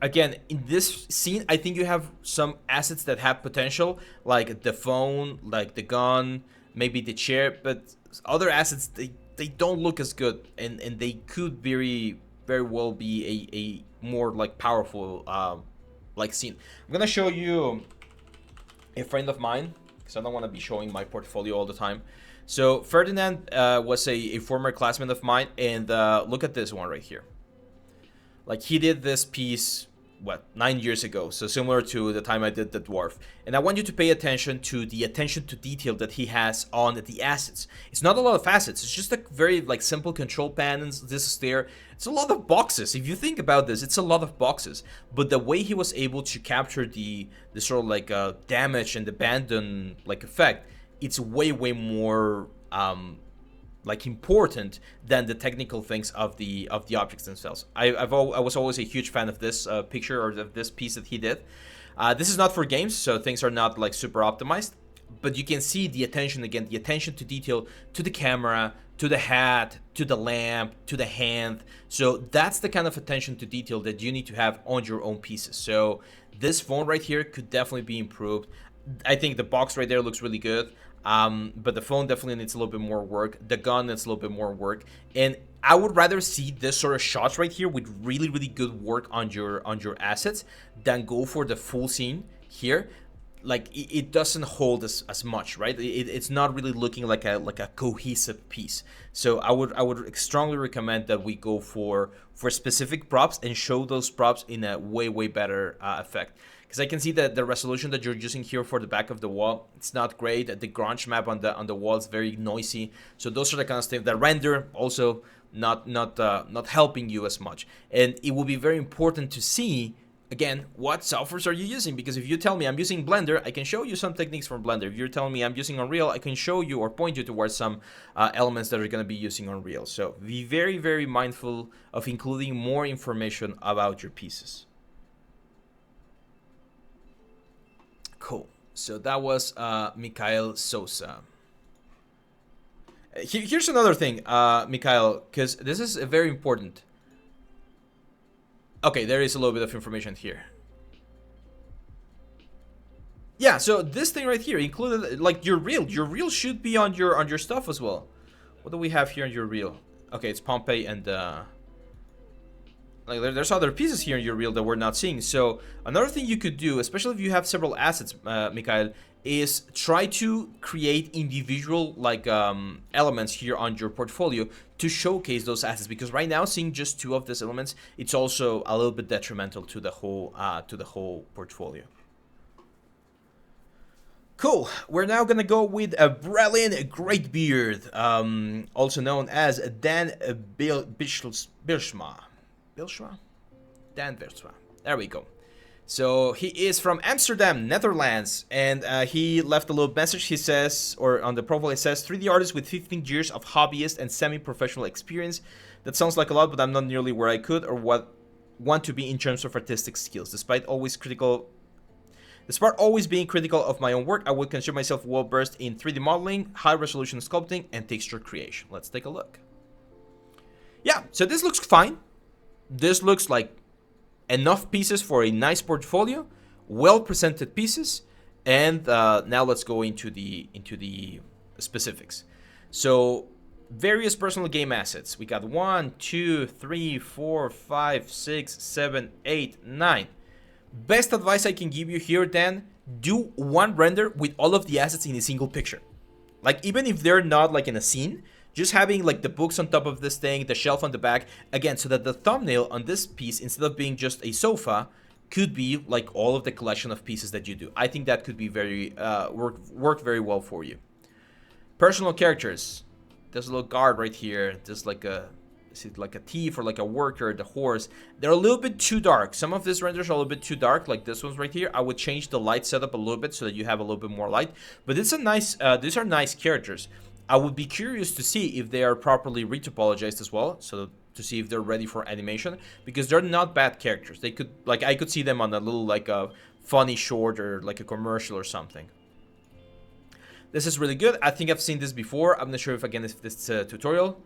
Again, in this scene, I think you have some assets that have potential, like the phone, like the gun, maybe the chair, but other assets, they don't look as good, and they could very well be a more like powerful like scene. I'm gonna show you a friend of mine because I don't want to be showing my portfolio all the time. So Ferdinand was a former classmate of mine, and look at this one right here. Like, he did this piece, what, 9 years ago, so similar to the time I did the dwarf. And I want you to pay attention to the attention to detail that he has on the assets. It's not a lot of assets, it's just a very like simple control panels. This is there. It's a lot of boxes. If you think about this, it's a lot of boxes. But the way he was able to capture the sort of like damage and abandon like effect, it's way more like important than the technical things of the objects themselves. I was always a huge fan of this picture, or of this piece that he did. This is not for games, so things are not like super optimized, but you can see the attention, again, the attention to detail, to the camera, to the hat, to the lamp, to the hand. So that's the kind of attention to detail that you need to have on your own pieces. So this phone right here could definitely be improved. I think the box right there looks really good. But the phone definitely needs a little bit more work. The gun needs a little bit more work. And I would rather see this sort of shots right here with really good work on your assets than go for the full scene here. Like, it doesn't hold as much, right? It's not really looking like a cohesive piece. So I would strongly recommend that we go for specific props and show those props in a way better effect. Because I can see that the resolution that you're using here for the back of the wall, it's not great. The grunge map on the wall is very noisy. So those are the kind of stuff. The render also not helping you as much. And it will be very important to see, again, what softwares are you using? Because if you tell me I'm using Blender, I can show you some techniques from Blender. If you're telling me I'm using Unreal, I can show you or point you towards some elements that are going to be using Unreal. So be very mindful of including more information about your pieces. Cool. So that was Mikhail Sosa. Here's another thing, Mikhail, because this is very important. Okay, there is a little bit of information here. Yeah, so this thing right here included like your reel. Your reel should be on your stuff as well. What do we have here on your reel? Okay, it's Pompeii and like there's other pieces here in your reel that we're not seeing. So another thing you could do, especially if you have several assets, Mikhail, is try to create individual like elements here on your portfolio to showcase those assets. Because right now, seeing just two of these elements, it's also a little bit detrimental to the whole portfolio. Cool. We're now gonna go with a Brelin Greatbeard, also known as Dan Bilsma. Dan Bilsma. There we go. So he is from Amsterdam, Netherlands, and he left a little message. He says, or on the profile it says, 3D artist with 15 years of hobbyist and semi-professional experience. That sounds like a lot, but I'm not nearly where I could or want to be in terms of artistic skills. Despite always being critical of my own work, I would consider myself well versed in 3D modeling, high resolution sculpting, and texture creation. Let's take a look. Yeah, so this looks fine. This looks like enough pieces for a nice portfolio, well presented pieces, and now let's go into the specifics. So various personal game assets. We got 1, 2, 3, 4, 5, 6, 7, 8, 9. Best advice I can give you here, Dan, do one render with all of the assets in a single picture. Like, even if they're not like in a scene, just having like the books on top of this thing, the shelf on the back, again, so that the thumbnail on this piece, instead of being just a sofa, could be like all of the collection of pieces that you do. I think that could be very work very well for you. Personal characters. There's a little guard right here. There's like a, is it like a thief or like a worker, the horse. They're a little bit too dark. Some of these renders are a little bit too dark, like this one's right here. I would change the light setup a little bit so that you have a little bit more light. But it's a nice, these are nice characters. I would be curious to see if they are properly retopologized as well, so to see if they're ready for animation, because they're not bad characters. They could, like, I could see them on a little like a funny short or like a commercial or something. This is really good. I think I've seen this before. I'm not sure if again if this is a tutorial.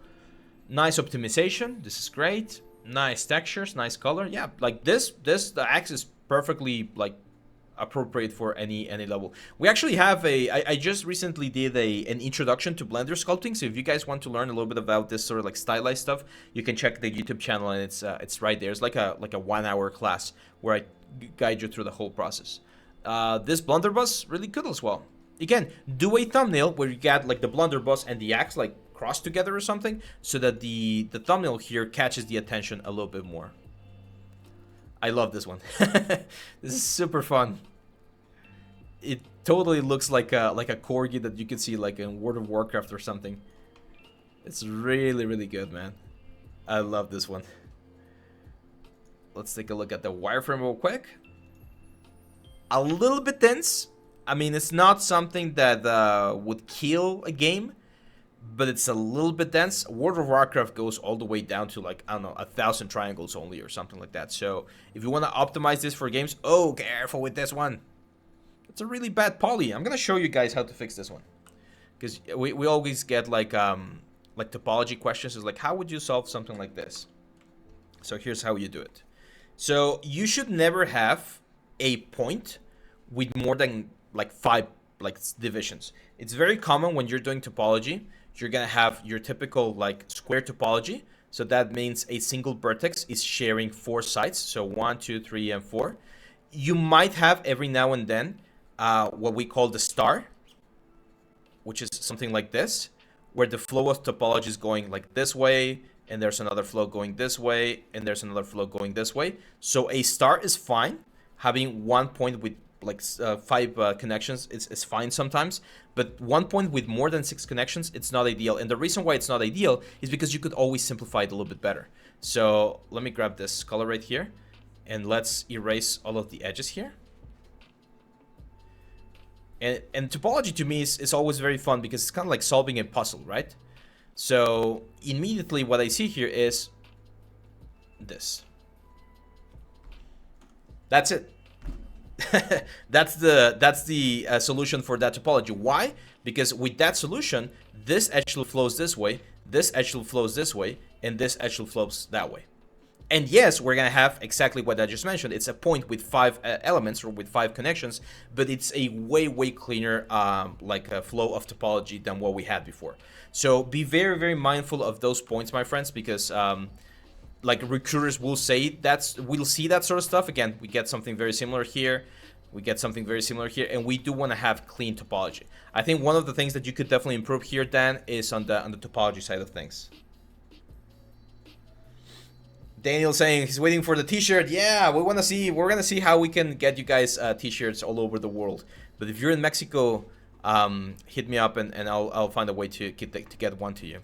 Nice optimization. This is great. Nice textures, nice color. Yeah, like the axe is perfectly like appropriate for any level. We actually have I just recently did an introduction to Blender sculpting, so if you guys want to learn a little bit about this sort of like stylized stuff, you can check the YouTube channel, and it's right there. It's like a 1-hour class where I guide you through the whole process. This blunderbuss really good as well. Again, do a thumbnail where you got like the blunderbuss and the axe like crossed together or something, so that the thumbnail here catches the attention a little bit more. I love this one. This is super fun. It totally looks like a corgi that you could see like in World of Warcraft or something. It's really, really good, man. I love this one. Let's take a look at the wireframe real quick. A little bit dense. I mean, it's not something that would kill a game, but it's a little bit dense. World of Warcraft goes all the way down to like, I don't know, 1,000 triangles only or something like that. So if you want to optimize this for games, oh, careful with this one. It's a really bad poly. I'm going to show you guys how to fix this one. Because we always get like topology questions. It's like, how would you solve something like this? So here's how you do it. So you should never have a point with more than like 5 like divisions. It's very common when you're doing topology. You're gonna have your typical like square topology. So that means a single vertex is sharing 4 sides. So 1, 2, 3, and 4. You might have every now and then what we call the star, which is something like this, where the flow of topology is going like this way, and there's another flow going this way, and there's another flow going this way. So a star is fine. Having one point with like 5 connections is fine sometimes, but one point with more than 6 connections, it's not ideal. And the reason why it's not ideal is because you could always simplify it a little bit better. So let me grab this color right here, and let's erase all of the edges here. And topology to me is always very fun because it's kind of like solving a puzzle, right? So immediately what I see here is this. That's it. that's the solution for that topology. Why? Because with that solution, this actually flows this way, this actually flows this way, and this actually flows that way. And yes, we're gonna have exactly what I just mentioned. It's a point with 5 elements or with 5 connections, but it's a way cleaner like a flow of topology than what we had before. So be very mindful of those points, my friends, because like recruiters will say we'll see that sort of stuff. Again, we get something very similar here, we get something very similar here, and we do want to have clean topology. I think one of the things that you could definitely improve here, Dan, is on the topology side of things. Daniel saying he's waiting for the t-shirt. Yeah, we're gonna see how we can get you guys t-shirts all over the world. But if you're in Mexico, hit me up and I'll find a way to get one to you.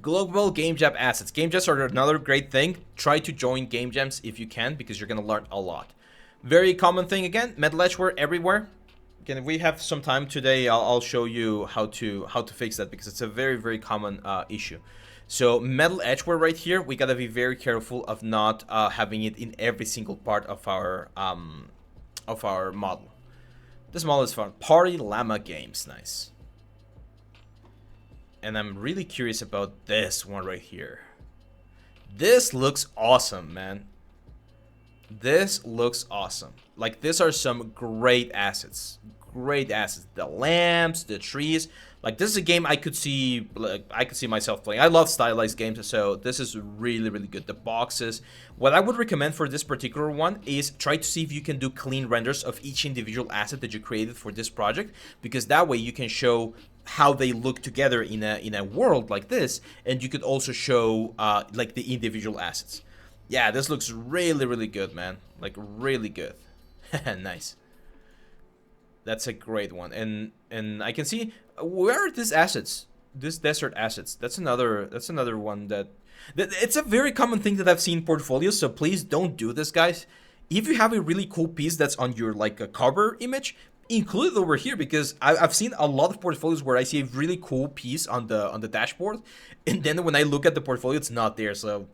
Global game jam assets. Game jams are another great thing. Try to join game jams if you can, because you're gonna learn a lot. Very common thing again. Metal edgeware everywhere. Again, if we have some time today, I'll show you how to fix that, because it's a very common issue. So metal edgeware right here, we gotta be very careful of not having it in every single part of our model. This model is fun. Party Llama Games, nice. And I'm really curious about this one right here. This looks awesome, man. This looks awesome. Like, these are some great assets. Great assets. The lamps, the trees. Like, this is a game I could see, like, I could see myself playing. I love stylized games, so this is really good. The boxes. What I would recommend for this particular one is try to see if you can do clean renders of each individual asset that you created for this project, because that way you can show how they look together in a world like this, and you could also show like the individual assets. Yeah, this looks really good, man. Like, really good. Nice. That's a great one. And I can see, where are these assets? These desert assets. That's another one that it's a very common thing that I've seen in portfolios, so please don't do this, guys. If you have a really cool piece that's on your like a cover image, include it over here, because I've seen a lot of portfolios where I see a really cool piece on the dashboard, and then when I look at the portfolio, it's not there. So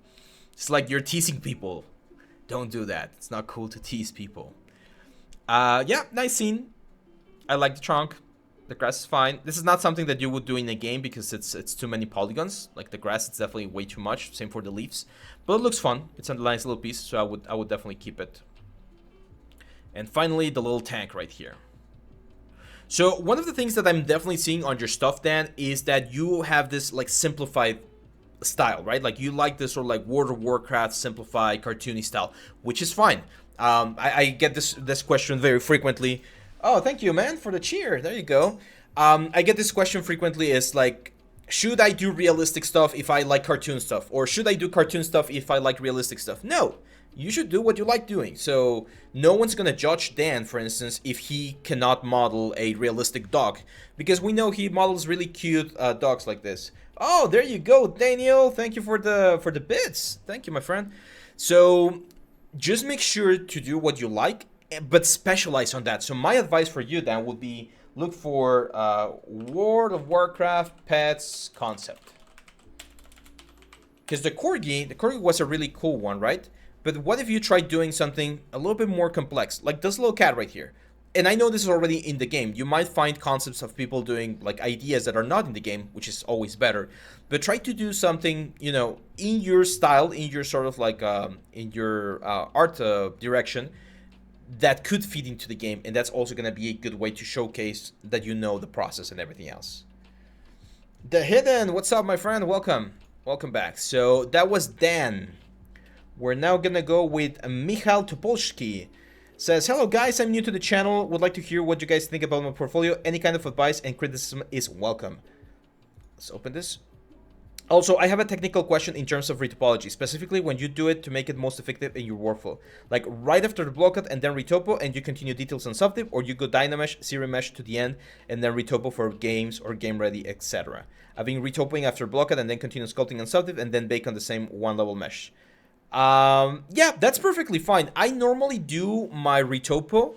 it's like you're teasing people. Don't do that. It's not cool to tease people. Yeah, nice scene. I like the trunk. The grass is fine. This is not something that you would do in a game because it's too many polygons. Like, the grass, it's definitely way too much. Same for the leaves. But it looks fun. It's a nice little piece, so I would definitely keep it. And finally, the little tank right here. So one of the things that I'm definitely seeing on your stuff, Dan, is that you have this like simplified style, right? Like you like this sort of like World of Warcraft simplified cartoony style, which is fine. I get this question very frequently. Oh, thank you, man, for the cheer. There you go. I get this question frequently. Is like, should I do realistic stuff if I like cartoon stuff, or should I do cartoon stuff if I like realistic stuff? No, you should do what you like doing. So no one's gonna judge Dan, for instance, if he cannot model a realistic dog, because we know he models really cute dogs like this. Oh, there you go, Daniel. Thank you for the bits. Thank you, my friend. So just make sure to do what you like, but specialize on that. So my advice for you, Dan, would be look for World of Warcraft pets concept. Because the corgi was a really cool one, right? But what if you try doing something a little bit more complex, like this little cat right here? And I know this is already in the game. You might find concepts of people doing like ideas that are not in the game, which is always better. But try to do something, you know, in your style, in your sort of like in your art direction that could feed into the game, and that's also going to be a good way to showcase that you know the process and everything else. The Hidden, what's up, my friend? Welcome back. So that was Dan. We're now gonna go with Michal Topolski. Says, hello guys, I'm new to the channel, would like to hear what you guys think about my portfolio. Any kind of advice and criticism is welcome. Let's open this. Also, I have a technical question in terms of retopology, specifically when you do it to make it most effective in your workflow. Like right after the blockout and then retopo and you continue details on subdiv, or you go dynamesh, serimesh to the end and then retopo for games or game ready, etc. I've been retopoing after blockout and then continue sculpting on subdiv and then bake on the same one level mesh. Yeah, that's perfectly fine. I normally do my retopo,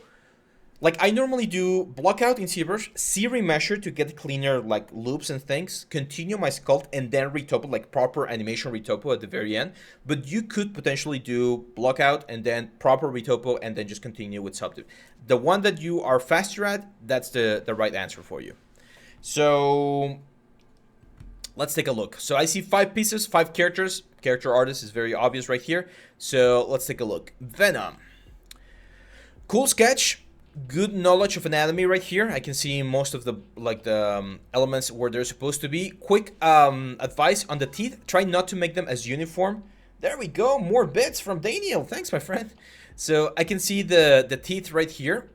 like I normally do block out in ZBrush, remesher to get cleaner like loops and things, continue my sculpt, and then retopo, like proper animation retopo at the very end. But you could potentially do block out and then proper retopo and then just continue with subdiv. The one that you are faster at, that's the right answer for you. So let's take a look. So I see 5 pieces, 5 characters. Character artist is very obvious right here. So let's take a look. Venom. Cool sketch. Good knowledge of anatomy right here. I can see most of the elements where they're supposed to be. Quick advice on the teeth. Try not to make them as uniform. There we go. More bits from Daniel. Thanks, my friend. So I can see the teeth right here.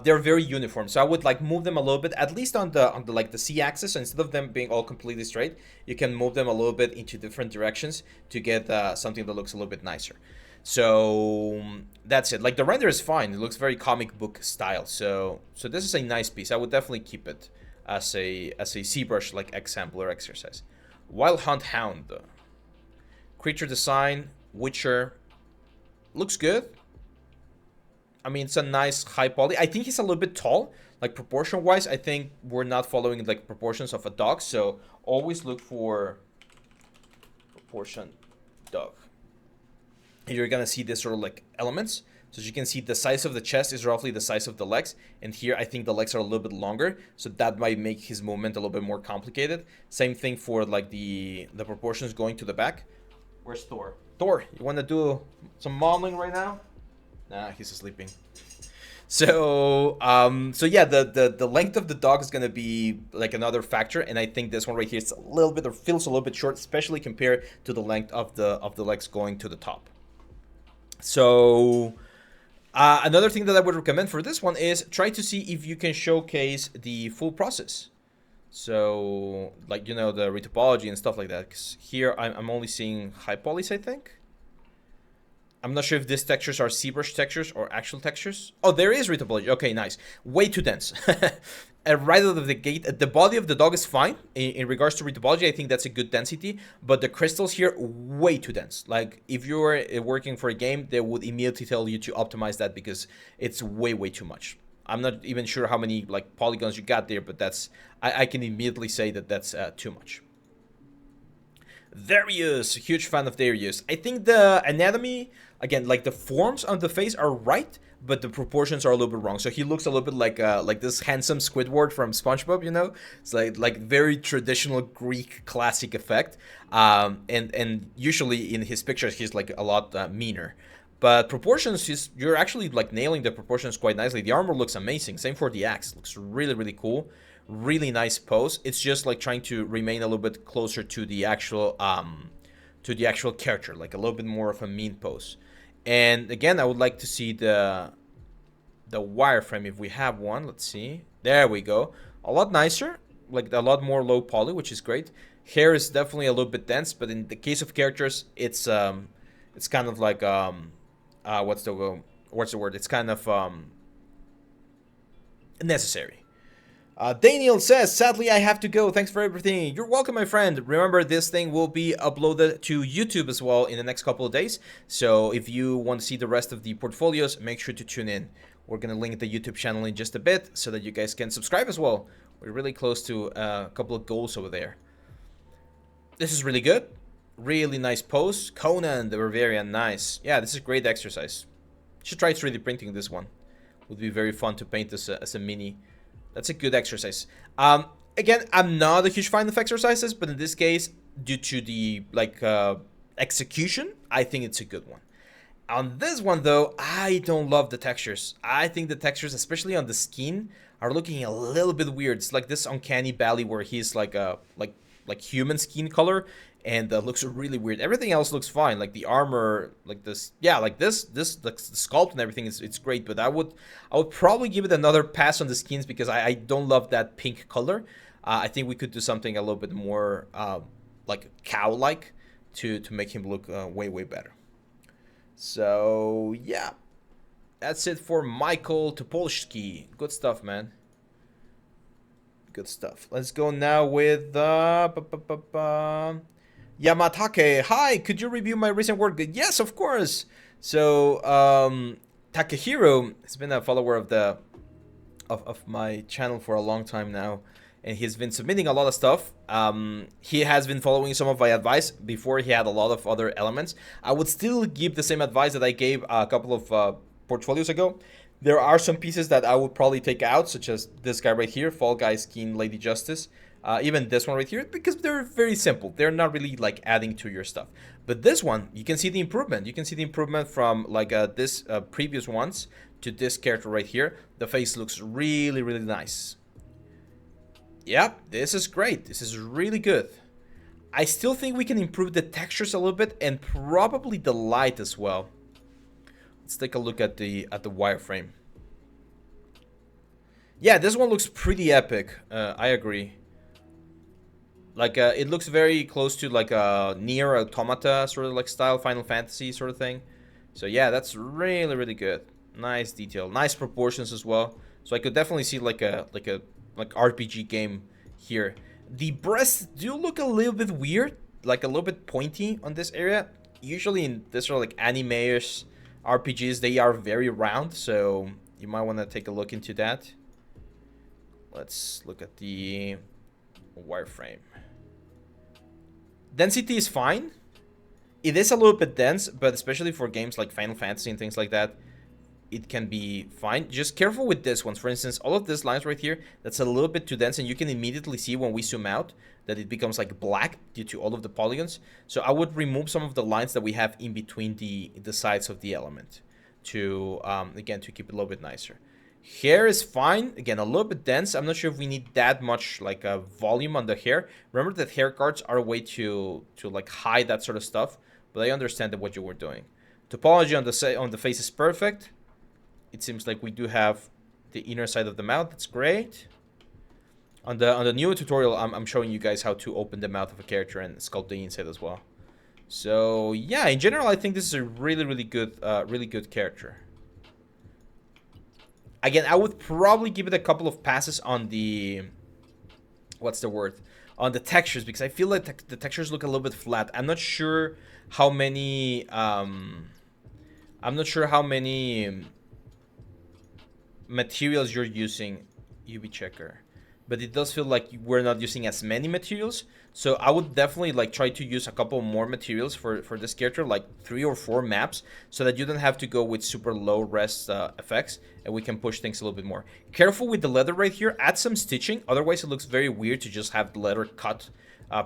They're very uniform, so I would like move them a little bit, at least on the like the C-axis. So instead of them being all completely straight, you can move them a little bit into different directions to get something that looks a little bit nicer. So that's it. Like the render is fine; it looks very comic book style. So this is a nice piece. I would definitely keep it as a ZBrush like example exercise. Wild Hunt Hound, creature design, Witcher, looks good. I mean, it's a nice high poly. I think he's a little bit tall, like proportion-wise. I think we're not following like proportions of a dog, so always look for proportion dog. And you're gonna see this sort of like elements. So as you can see, the size of the chest is roughly the size of the legs, and here I think the legs are a little bit longer, so that might make his movement a little bit more complicated. Same thing for like the proportions going to the back. Where's Thor? Thor, you want to do some modeling right now? Nah, he's sleeping. So yeah, the length of the dog is gonna be like another factor, and I think this one right here is a little bit, or feels a little bit short, especially compared to the length of the legs going to the top. So another thing that I would recommend for this one is try to see if you can showcase the full process. So like, you know, the retopology and stuff like that. 'Cause here I'm only seeing high polys, I think. I'm not sure if these textures are ZBrush textures or actual textures. Oh, there is retopology. Okay, nice. Way too dense. And right out of the gate, the body of the dog is fine. In regards to retopology, I think that's a good density. But the crystals here, way too dense. Like, if you're working for a game, they would immediately tell you to optimize that because it's way, way too much. I'm not even sure how many like polygons you got there, but that's I can immediately say that that's too much. Darius, huge fan of Darius. I think the anatomy, again, like the forms on the face are right, but the proportions are a little bit wrong. So he looks a little bit like this handsome Squidward from SpongeBob, you know? It's like very traditional Greek classic effect. And usually in his pictures, he's like a lot meaner. But proportions, you're actually like nailing the proportions quite nicely. The armor looks amazing. Same for the axe. Looks really, really cool. Really nice pose. It's just like trying to remain a little bit closer to the actual character, like a little bit more of a mean pose. And again, I would like to see the wireframe if we have one. Let's see. There we go. A lot nicer, like a lot more low poly, which is great. Hair is definitely a little bit dense, but in the case of characters, it's kind of like what's the word? It's kind of necessary. Daniel says, sadly, I have to go. Thanks for everything. You're welcome, my friend. Remember, this thing will be uploaded to YouTube as well in the next couple of days. So if you want to see the rest of the portfolios, make sure to tune in. We're going to link the YouTube channel in just a bit so that you guys can subscribe as well. We're really close to a couple of goals over there. This is really good. Really nice pose. Conan the Barbarian, nice. Yeah, this is great exercise. Should try 3D printing this one. Would be very fun to paint this as a mini. That's a good exercise. Again, I'm not a huge fan of exercises, but in this case, due to the execution, I think it's a good one. On this one though, I don't love the textures. I think the textures, especially on the skin, are looking a little bit weird. It's like this uncanny valley where he's like a human skin color, and looks really weird. Everything else looks fine, like the armor, like this, yeah, like this, the sculpt and everything it's great. But I would probably give it another pass on the skins because I don't love that pink color. I think we could do something a little bit more like cow-like to make him look way better. So yeah, that's it for Michael Topolsky. Good stuff, man. Good stuff. Let's go now with Yamatake. Hi, could you review my recent work? Yes, of course. So Takehiro has been a follower of my channel for a long time now, and he's been submitting a lot of stuff. He has been following some of my advice. Before, he had a lot of other elements. I would still give the same advice that I gave a couple of portfolios ago. There are some pieces that I would probably take out, such as this guy right here, Fall Guy Skin Lady Justice. Even this one right here, because they're very simple. They're not really like adding to your stuff. But this one, you can see the improvement. You can see the improvement from like this previous ones to this character right here. The face looks really nice. Yep, this is great. This is really good. I still think we can improve the textures a little bit and probably the light as well. Let's take a look at the wireframe. Yeah, this one looks pretty epic. I agree. Like it looks very close to like a Nier Automata sort of like style, Final Fantasy sort of thing. So yeah, that's really good. Nice detail, nice proportions as well. So I could definitely see like RPG game here. The breasts do look a little bit weird, like a little bit pointy on this area. Usually in this sort of like anime-ish RPGs, they are very round, so you might want to take a look into that. Let's look at the wireframe. Density is fine. It is a little bit dense, but especially for games like Final Fantasy and things like that, it can be fine. Just careful with this ones. For instance, all of these lines right here, that's a little bit too dense, and you can immediately see when we zoom out that it becomes like black due to all of the polygons. So I would remove some of the lines that we have in between the sides of the element to, again, to keep it a little bit nicer. Hair is fine. Again, a little bit dense. I'm not sure if we need that much like a volume on the hair. Remember that hair cards are a way to like hide that sort of stuff. But I understand that what you were doing. Topology on the face is perfect. It seems like we do have the inner side of the mouth. That's great. On the new tutorial, I'm showing you guys how to open the mouth of a character and sculpt the inside as well. So yeah, in general, I think this is a really good character. Again, I would probably give it a couple of passes on the, what's the word? On the textures, because I feel like the textures look a little bit flat. I'm not sure how many, materials you're using, UV checker. But it does feel like we're not using as many materials. So I would definitely like try to use a couple more materials for this character, like 3 or 4 maps, so that you don't have to go with super low res effects, and we can push things a little bit more. Careful with the leather right here. Add some stitching. Otherwise, it looks very weird to just have the leather cut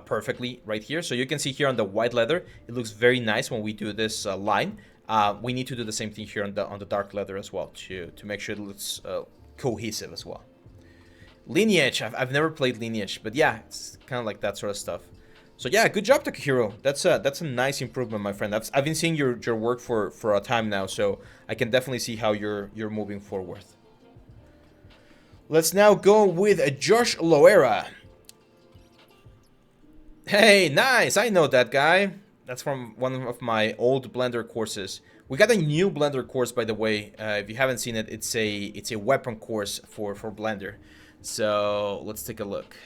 perfectly right here. So you can see here on the white leather, it looks very nice when we do this line. we need to do the same thing here on the dark leather as well to make sure it looks cohesive as well. Lineage, I've never played Lineage, but yeah, it's kind of like that sort of stuff. So yeah, good job, Takahiro. That's a nice improvement, my friend. I've been seeing your work for a time now, so I can definitely see how you're moving forward. Let's now go with Josh Loera. Hey, nice! I know that guy. That's from one of my old Blender courses. We got a new Blender course, by the way. If you haven't seen it, it's a weapon course for Blender. So let's take a look.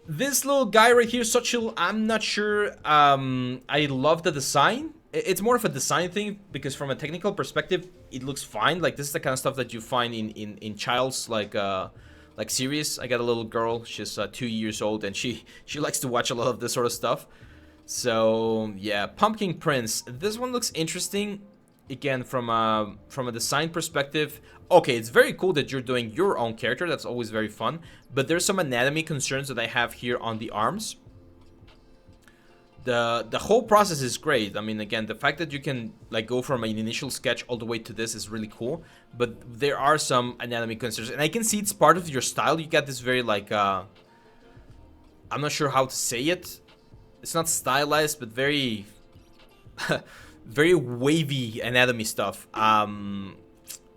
This little guy right here, Sochil, I'm not sure. I love the design. It's more of a design thing because from a technical perspective, it looks fine. Like this is the kind of stuff that you find in child's like series. I got a little girl. She's 2 years old and she likes to watch a lot of this sort of stuff. So yeah, Pumpkin Prince. This one looks interesting. Again, from a design perspective, okay, it's very cool that you're doing your own character. That's always very fun. But there's some anatomy concerns that I have here on the arms. The whole process is great. I mean, again, the fact that you can like go from an initial sketch all the way to this is really cool. But there are some anatomy concerns, and I can see it's part of your style. You got this very like I'm not sure how to say it. It's not stylized, but very very wavy anatomy stuff.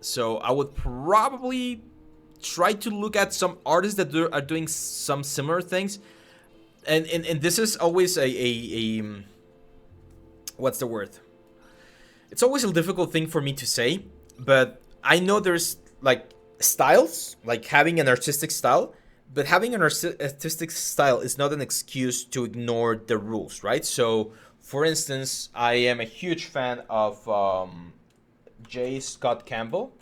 So I would probably try to look at some artists that are doing some similar things. And this is always a what's the word? It's always a difficult thing for me to say, but I know there's like styles, like having an artistic style, but having an artistic style is not an excuse to ignore the rules, right? So, for instance, I am a huge fan of J. Scott Campbell.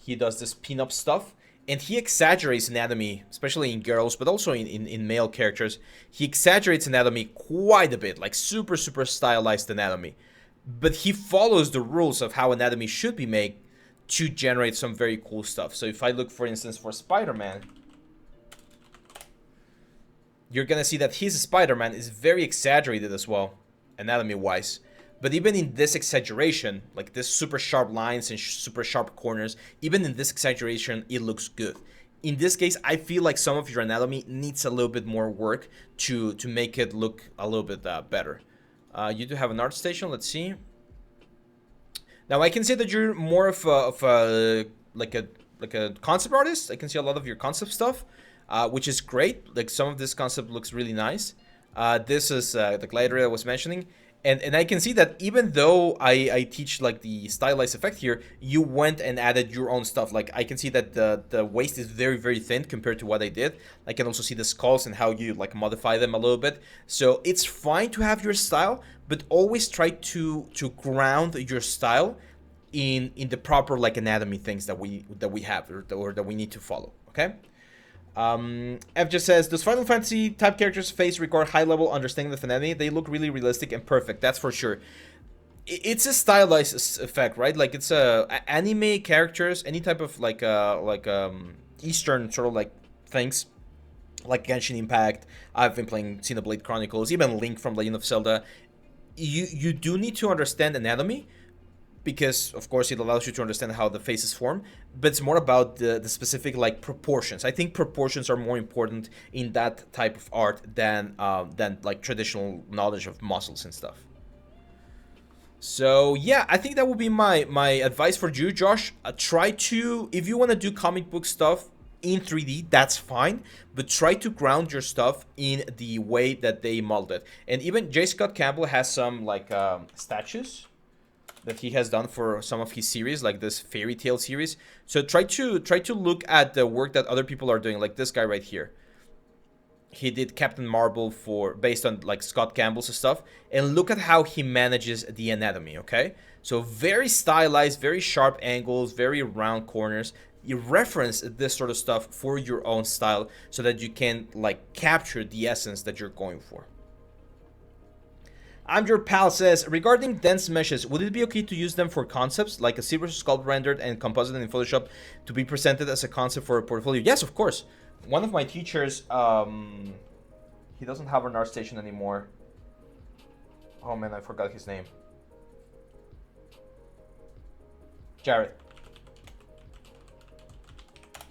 He does this pinup stuff. And he exaggerates anatomy, especially in girls, but also in male characters. He exaggerates anatomy quite a bit, like super stylized anatomy. But he follows the rules of how anatomy should be made to generate some very cool stuff. So if I look, for instance, for Spider-Man, you're going to see that his Spider-Man is very exaggerated as well, anatomy-wise. But even in this exaggeration, like this super sharp lines and super sharp corners, even in this exaggeration, it looks good. In this case, I feel like some of your anatomy needs a little bit more work to make it look a little bit better. You do have an art station. Let's see. Now I can see that you're more of a concept artist. I can see a lot of your concept stuff, which is great. Like some of this concept looks really nice. This is the glider I was mentioning. And I can see that even though I teach like the stylized effect here, you went and added your own stuff. Like I can see that the waist is very thin compared to what I did. I can also see the skulls and how you like modify them a little bit. So it's fine to have your style, but always try to ground your style in the proper like anatomy things that we have or that we need to follow. Okay. F just says, does Final Fantasy type characters' face require high-level understanding of anatomy? They look really realistic and perfect, that's for sure. It's a stylized effect, right? Like it's anime characters, any type of like Eastern sort of like things, like Genshin Impact. I've been playing Xenoblade Chronicles, even Link from Legend of Zelda. You do need to understand anatomy, because of course it allows you to understand how the faces form, but it's more about the specific like proportions. I think proportions are more important in that type of art than like traditional knowledge of muscles and stuff. So yeah, I think that would be my advice for you, Josh. Try to, if you want to do comic book stuff in 3D, that's fine, but try to ground your stuff in the way that they molded it. And even J. Scott Campbell has some like statues that he has done for some of his series, like this fairy tale series. So try to look at the work that other people are doing, like this guy right here. He did Captain Marvel based on like Scott Campbell's stuff, and look at how he manages the anatomy. Okay, so very stylized, very sharp angles, very round corners. You reference this sort of stuff for your own style so that you can like capture the essence that you're going for. I'm Your Pal says, regarding dense meshes, would it be okay to use them for concepts, like a silver sculpt rendered and composited in Photoshop to be presented as a concept for a portfolio? Yes, of course. One of my teachers, he doesn't have an art station anymore. Oh man, I forgot his name. Jared.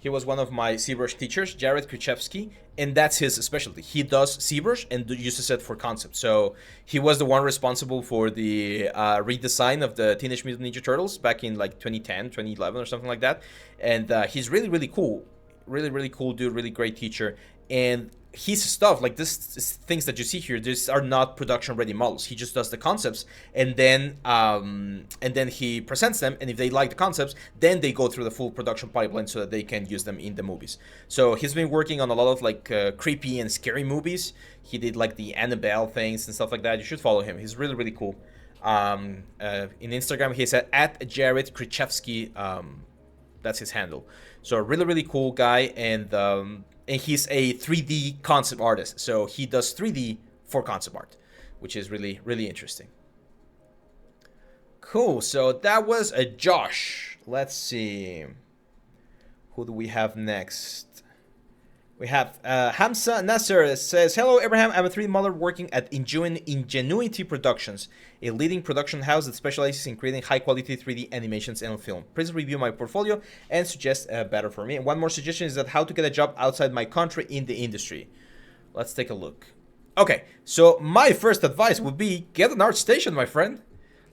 He was one of my ZBrush teachers, Jared Krichevsky, and that's his specialty. He does ZBrush and uses it for concept. So he was the one responsible for the redesign of the Teenage Mutant Ninja Turtles back in like 2010, 2011 or something like that. And he's really, really cool. Really, really cool dude, really great teacher. And his stuff, like this things that you see here, these are not production ready models. He just does the concepts and then he presents them, and if they like the concepts, then they go through the full production pipeline so that they can use them in the movies. So he's been working on a lot of like creepy and scary movies. He did like the Annabelle things and stuff like that. You should follow him. He's really, really cool. In Instagram he's at Jared Krichevsky. That's his handle. So really, really cool guy, and he's a 3D concept artist. So he does 3D for concept art, which is really, really interesting. Cool. So that was a Josh. Let's see. Who do we have next? We have Hamza Nasser says, hello, Abraham. I'm a 3D modeler working at Ingenuity Productions, a leading production house that specializes in creating high-quality 3D animations and film. Please review my portfolio and suggest better for me. And one more suggestion is that how to get a job outside my country in the industry. Let's take a look. Okay, so my first advice would be get an ArtStation, my friend.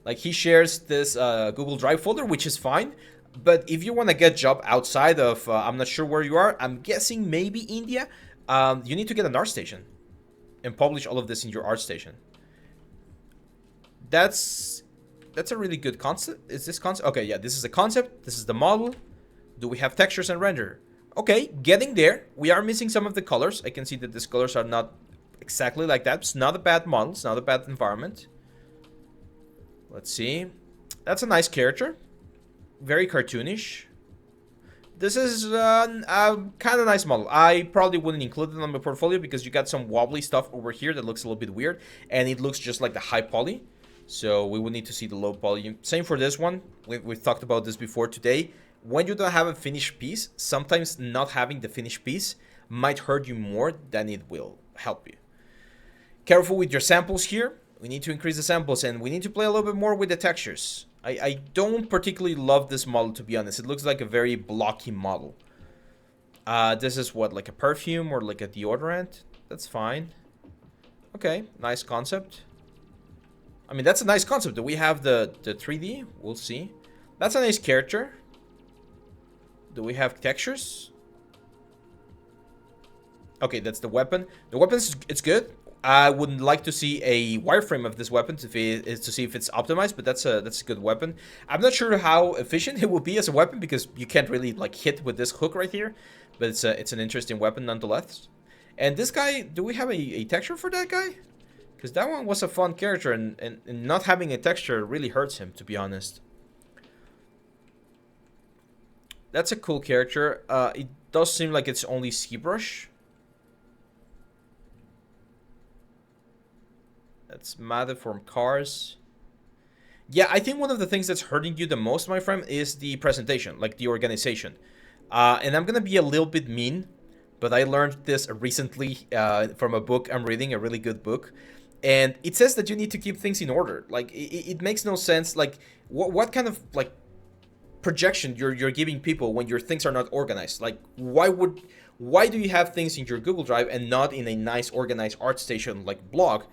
Like, he shares this Google Drive folder, which is fine. But if you want to get a job outside of, I'm not sure where you are, I'm guessing maybe India, you need to get an ArtStation and publish all of this in your ArtStation. That's a really good concept. Is this concept? Okay, yeah, this is the concept. This is the model. Do we have textures and render? Okay, getting there. We are missing some of the colors. I can see that these colors are not exactly like that. It's not a bad model. It's not a bad environment. Let's see. That's a nice character. Very cartoonish. This is a kind of nice model. I probably wouldn't include it on my portfolio because you got some wobbly stuff over here that looks a little bit weird, and it looks just like the high poly. So we would need to see the low poly. Same for this one. We've talked about this before today. When you don't have a finished piece, sometimes not having the finished piece might hurt you more than it will help you. Careful with your samples here. We need to increase the samples, and we need to play a little bit more with the textures. I don't particularly love this model, to be honest. It looks like a very blocky model. This is what, like a perfume or like a deodorant? That's fine. Okay, nice concept. I mean, that's a nice concept. Do we have the 3D? We'll see. That's a nice character. Do we have textures? Okay, that's the weapon. The weapon, it's good. I would like to see a wireframe of this weapon to see if it's optimized, but that's a good weapon. I'm not sure how efficient it will be as a weapon because you can't really like hit with this hook right here, but it's an interesting weapon nonetheless. And this guy, do we have a texture for that guy? Because that one was a fun character, and not having a texture really hurts him, to be honest. That's a cool character. It does seem like it's only ZBrush. That's Mather from Cars. Yeah, I think one of the things that's hurting you the most, my friend, is the presentation, like the organization. And I'm gonna be a little bit mean, but I learned this recently from a book I'm reading, a really good book. And it says that you need to keep things in order. Like, it makes no sense. Like, what kind of, like, projection you're giving people when your things are not organized? Like, why do you have things in your Google Drive and not in a nice, organized ArtStation, like, blog?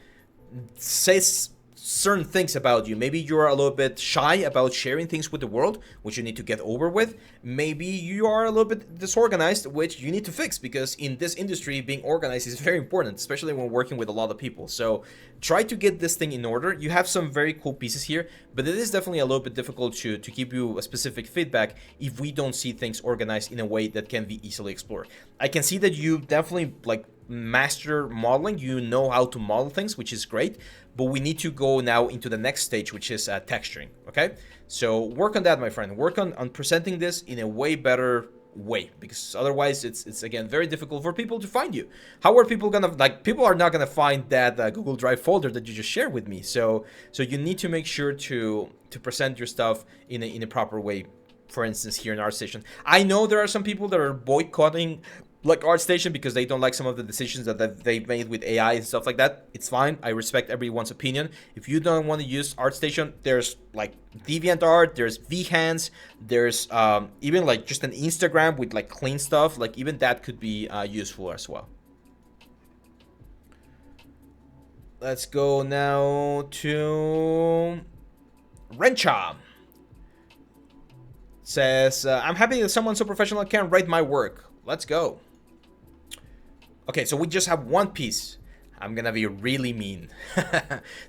Says certain things about you. Maybe you're a little bit shy about sharing things with the world, which you need to get over with. Maybe you are a little bit disorganized, which you need to fix, because in this industry, being organized is very important, especially when working with a lot of people. So try to get this thing in order. You have some very cool pieces here, but it is definitely a little bit difficult to give you a specific feedback if we don't see things organized in a way that can be easily explored. I can see that you definitely like master modeling. You know how to model things, which is great, but we need to go now into the next stage, which is texturing. Okay, so work on that, my friend. Work on presenting this in a way better way, because otherwise it's again very difficult for people to find you. How are people gonna, like, people are not gonna find that Google Drive folder that you just shared with me? So you need to make sure to present your stuff in a proper way. For instance, here in ArtStation, I know there are some people that are boycotting like ArtStation because they don't like some of the decisions that they've made with AI and stuff like that. It's fine. I respect everyone's opinion. If you don't want to use ArtStation, there's like DeviantArt, there's Behance, there's even like just an Instagram with like clean stuff. Like even that could be useful as well. Let's go now to Rencha. Says, I'm happy that someone so professional can write my work. Let's go. Okay, so we just have one piece. I'm gonna be really mean.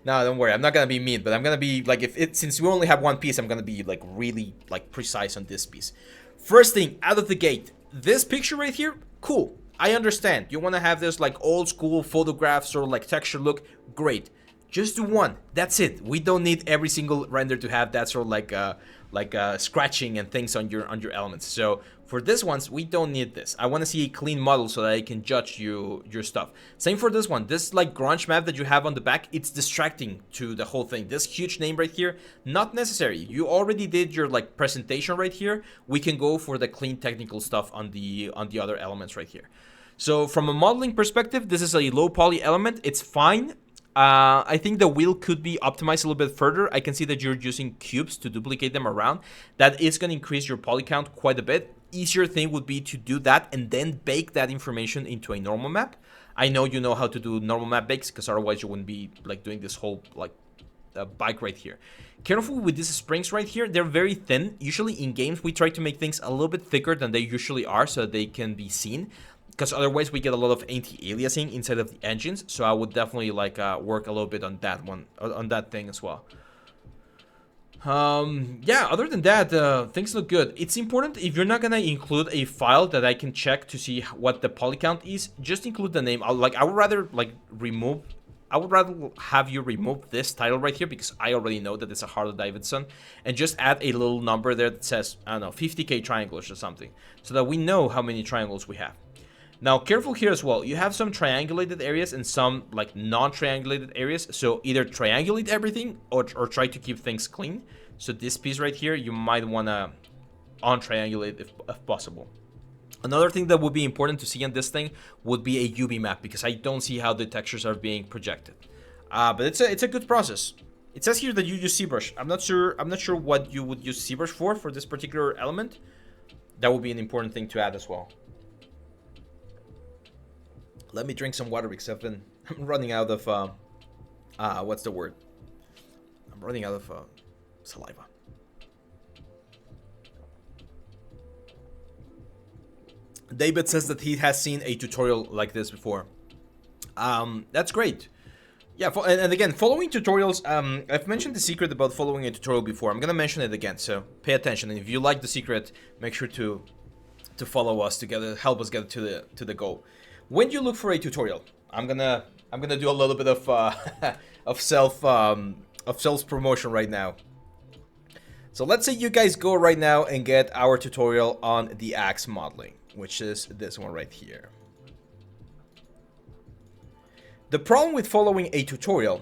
No, don't worry. I'm not gonna be mean, but I'm gonna be like, since we only have one piece, I'm gonna be like really like precise on this piece. First thing out of the gate, this picture right here, cool. I understand. You want to have this like old school photograph sort of like texture look. Great. Just do one. That's it. We don't need every single render to have that sort of like scratching and things on your elements. So for this ones, we don't need this. I want to see a clean model so that I can judge your stuff. Same for this one. This like grunge map that you have on the back, it's distracting to the whole thing. This huge name right here, not necessary. You already did your like presentation right here. We can go for the clean technical stuff on the other elements right here. So from a modeling perspective, this is a low poly element. It's fine. I think the wheel could be optimized a little bit further. I can see that you're using cubes to duplicate them around. That is going to increase your poly count quite a bit. Easier thing would be to do that and then bake that information into a normal map. I know you know how to do normal map bakes because otherwise you wouldn't be like doing this whole like bike right here. Careful with these springs right here. They're very thin. Usually in games we try to make things a little bit thicker than they usually are so that they can be seen, because otherwise we get a lot of anti-aliasing inside of the engines. So I would definitely like work a little bit on that one, on that thing as well. Yeah, other than that, things look good. It's important, if you're not gonna include a file that I can check to see what the poly count is, just include the name. I would rather have you remove this title right here because I already know that it's a Harley Davidson, and just add a little number there that says, I don't know, 50k triangles or something, so that we know how many triangles we have. Now, careful here as well. You have some triangulated areas and some like non-triangulated areas. So either triangulate everything or try to keep things clean. So this piece right here, you might want to untriangulate if possible. Another thing that would be important to see on this thing would be a UV map, because I don't see how the textures are being projected. But it's a good process. It says here that you use ZBrush. I'm not sure what you would use ZBrush for this particular element. That would be an important thing to add as well. Let me drink some water because I'm running out of, what's the word? I'm running out of saliva. David says that he has seen a tutorial like this before. That's great. Yeah, and again, following tutorials, I've mentioned the secret about following a tutorial before. I'm gonna mention it again, so pay attention. And if you like the secret, make sure to follow us to help us get to the goal. When you look for a tutorial, I'm gonna do a little bit of of self promotion right now. So let's say you guys go right now and get our tutorial on the axe modeling, which is this one right here. The problem with following a tutorial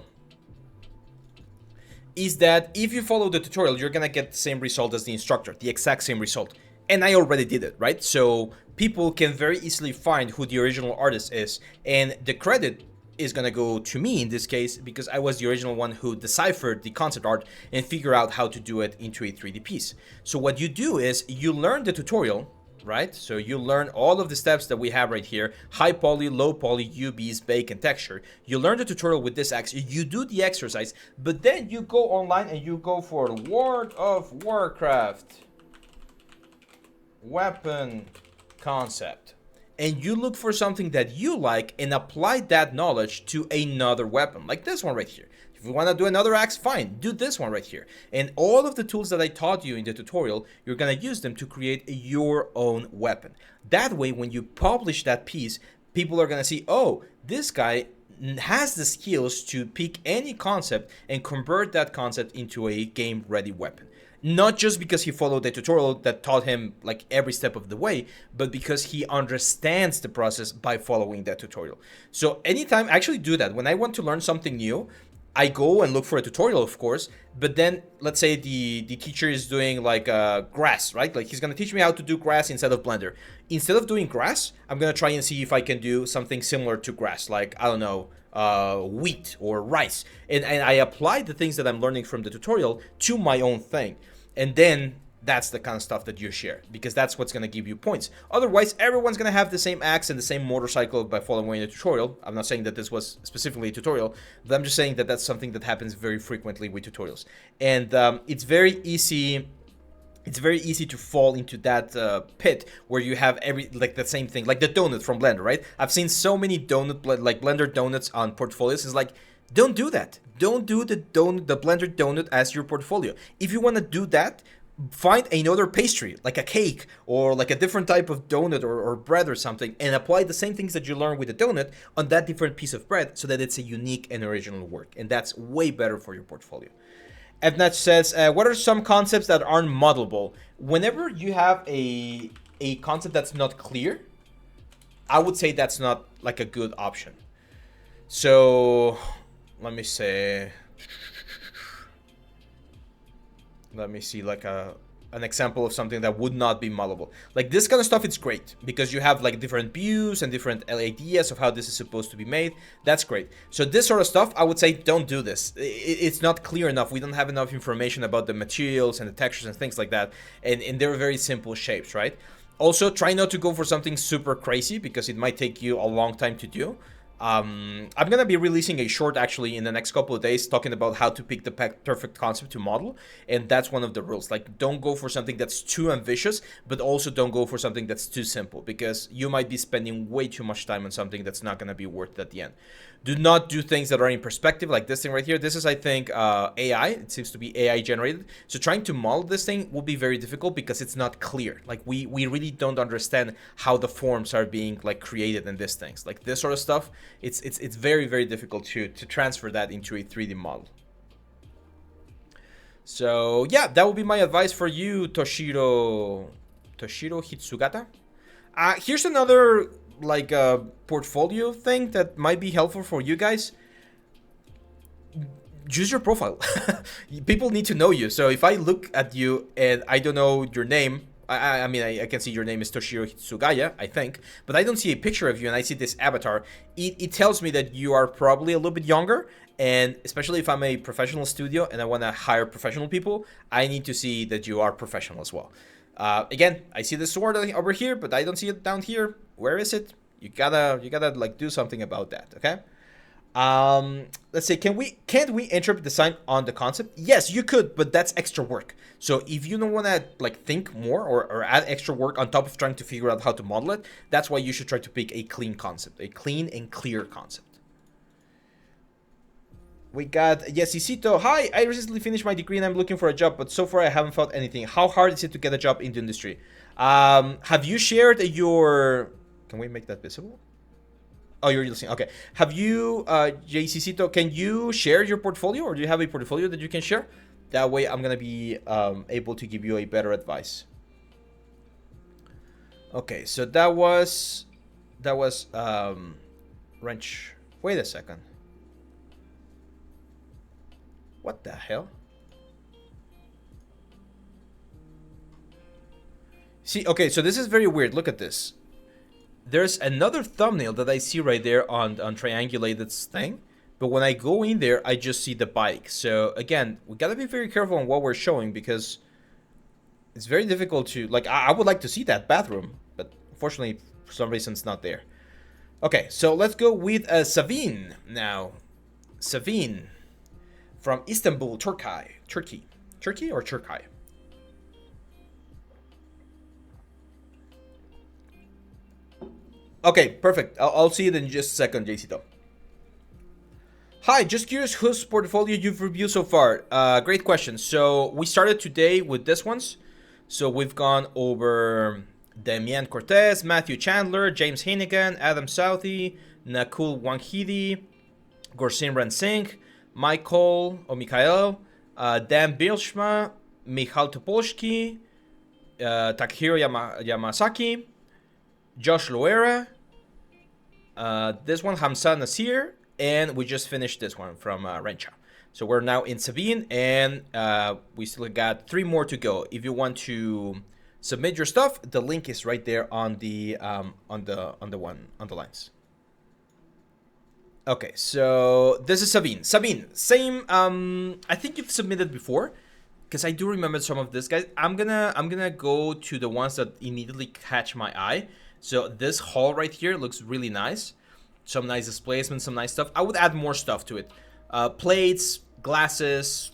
is that if you follow the tutorial, you're gonna get the same result as the instructor, the exact same result. And I already did it, right? So people can very easily find who the original artist is, and the credit is gonna go to me in this case because I was the original one who deciphered the concept art and figure out how to do it into a 3D piece. So what you do is you learn the tutorial, right? So you learn all of the steps that we have right here: high poly, low poly, UVs, bake, and texture. You learn the tutorial with this axe, you do the exercise, but then you go online and you go for World of Warcraft weapon concept, and you look for something that you like and apply that knowledge to another weapon, like this one right here. If you want to do another axe, fine, do this one right here. And all of the tools that I taught you in the tutorial, you're gonna use them to create your own weapon. That way, when you publish that piece, people are gonna see, oh, this guy has the skills to pick any concept and convert that concept into a game ready weapon. Not just because he followed the tutorial that taught him like every step of the way, but because he understands the process by following that tutorial. So anytime, I actually do that. When I want to learn something new, I go and look for a tutorial, of course, but then let's say the teacher is doing like grass, right? Like he's gonna teach me how to do grass instead of Blender. Instead of doing grass, I'm gonna try and see if I can do something similar to grass, like I don't know, wheat or rice, and I apply the things that I'm learning from the tutorial to my own thing, and then that's the kind of stuff that you share, because that's what's going to give you points. Otherwise, everyone's going to have the same axe and the same motorcycle by following a tutorial. I'm not saying that this was specifically a tutorial, but I'm just saying that that's something that happens very frequently with tutorials. And it's very easy to fall into that pit where you have like the same thing, like the donut from Blender, right? I've seen so many Blender donuts on portfolios. It's like, don't do that. Don't do the Blender donut as your portfolio. If you want to do that, find another pastry, like a cake or like a different type of donut or bread or something, and apply the same things that you learn with the donut on that different piece of bread so that it's a unique and original work. And that's way better for your portfolio. Evnat says, what are some concepts that aren't modelable? Whenever you have a concept that's not clear, I would say that's not like a good option. So let me say... Let me see like an example of something that would not be modelable. Like this kind of stuff, it's great because you have like different views and different ideas of how this is supposed to be made. That's great. So this sort of stuff, I would say don't do this. It's not clear enough. We don't have enough information about the materials and the textures and things like that. And they're very simple shapes, right? Also, try not to go for something super crazy because it might take you a long time to do. I'm gonna be releasing a short actually in the next couple of days talking about how to pick the perfect concept to model, and that's one of the rules. Like, don't go for something that's too ambitious, but also don't go for something that's too simple, because you might be spending way too much time on something that's not gonna be worth it at the end. Do not do things that are in perspective, like this thing right here. This is, I think, AI. It seems to be AI generated. So trying to model this thing will be very difficult because it's not clear. Like we really don't understand how the forms are being like created in these things. Like this sort of stuff, it's very, very difficult to transfer that into a 3D model. So yeah, that would be my advice for you, Toshiro Hitsugata. Here's another like a portfolio thing that might be helpful for you guys. Use your profile. People need to know you. So if I look at you and I don't know your name, I mean, I can see your name is Toshiro Hitsugaya, I think, but I don't see a picture of you and I see this avatar. It tells me that you are probably a little bit younger, and especially if I'm a professional studio and I want to hire professional people, I need to see that you are professional as well. Again, I see the sword over here, but I don't see it down here. Where is it? You gotta like do something about that, okay? Let's say, can't we interpret design on the concept? Yes, you could, but that's extra work. So if you don't want to like think more or add extra work on top of trying to figure out how to model it, that's why you should try to pick a clean concept, a clean and clear concept. We got Yesisito. Hi, I recently finished my degree and I'm looking for a job, but so far I haven't found anything. How hard is it to get a job in the industry? Have you shared your... Can we make that visible? Oh, you're listening. Okay. Have you, JCCito, can you share your portfolio, or do you have a portfolio that you can share? That way I'm going to be able to give you a better advice. Okay, so that was wrench. Wait a second. What the hell? See, okay, so this is very weird. Look at this. There's another thumbnail that I see right there on Triangulated's thing, but when I go in there, I just see the bike. So again, we gotta be very careful on what we're showing, because it's very difficult to, like, I would like to see that bathroom, but unfortunately, for some reason, it's not there. Okay, so let's go with Savin now. Savin from Istanbul, Turkey or Turkey? Okay, perfect. I'll see it in just a second, JC. Hi, just curious whose portfolio you've reviewed so far. Great question. So we started today with this ones. So we've gone over Damian Cortez, Matthew Chandler, James Hennigan, Adam Southey, Nakul Wanghidi, Gorsimran Singh, Mikhail, Dan Bilshma, Michal Topolsky, Takahiro Yamasaki, Josh Loera, this one Hamza Nasir, and we just finished this one from Rencha. So we're now in Sabine, and we still got 3 more to go. If you want to submit your stuff, the link is right there on the lines. Okay, so this is Sabine. Sabine, same. I think you've submitted before, because I do remember some of this, guys. I'm gonna go to the ones that immediately catch my eye. So this hall right here looks really nice. Some nice displacement, some nice stuff. I would add more stuff to it. Plates, glasses,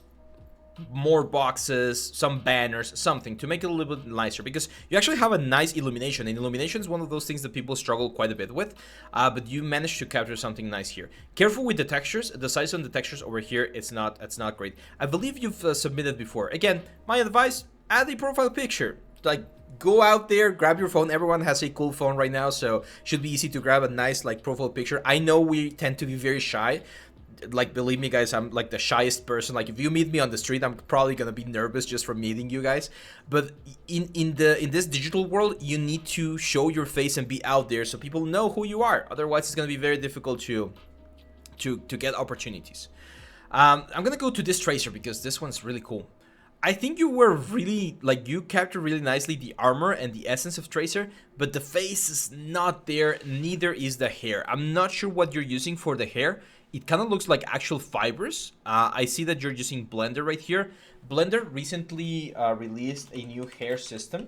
more boxes, some banners, something to make it a little bit nicer, because you actually have a nice illumination, and illumination is one of those things that people struggle quite a bit with, but you managed to capture something nice here. Careful with the textures. The size on the textures over here, it's not great. I believe you've submitted before. Again, my advice, add a profile picture. Like, go out there, grab your phone. Everyone has a cool phone right now, so should be easy to grab a nice like profile picture. I know we tend to be very shy. Like, believe me, guys, I'm like the shyest person. Like, if you meet me on the street, I'm probably gonna be nervous just from meeting you guys. But in this digital world, you need to show your face and be out there so people know who you are. Otherwise, it's gonna be very difficult to get opportunities. I'm gonna go to this tracer because this one's really cool. I think you were really, like, you captured really nicely the armor and the essence of Tracer, but the face is not there, neither is the hair. I'm not sure what you're using for the hair. It kind of looks like actual fibers. I see that you're using Blender right here. Blender recently released a new hair system,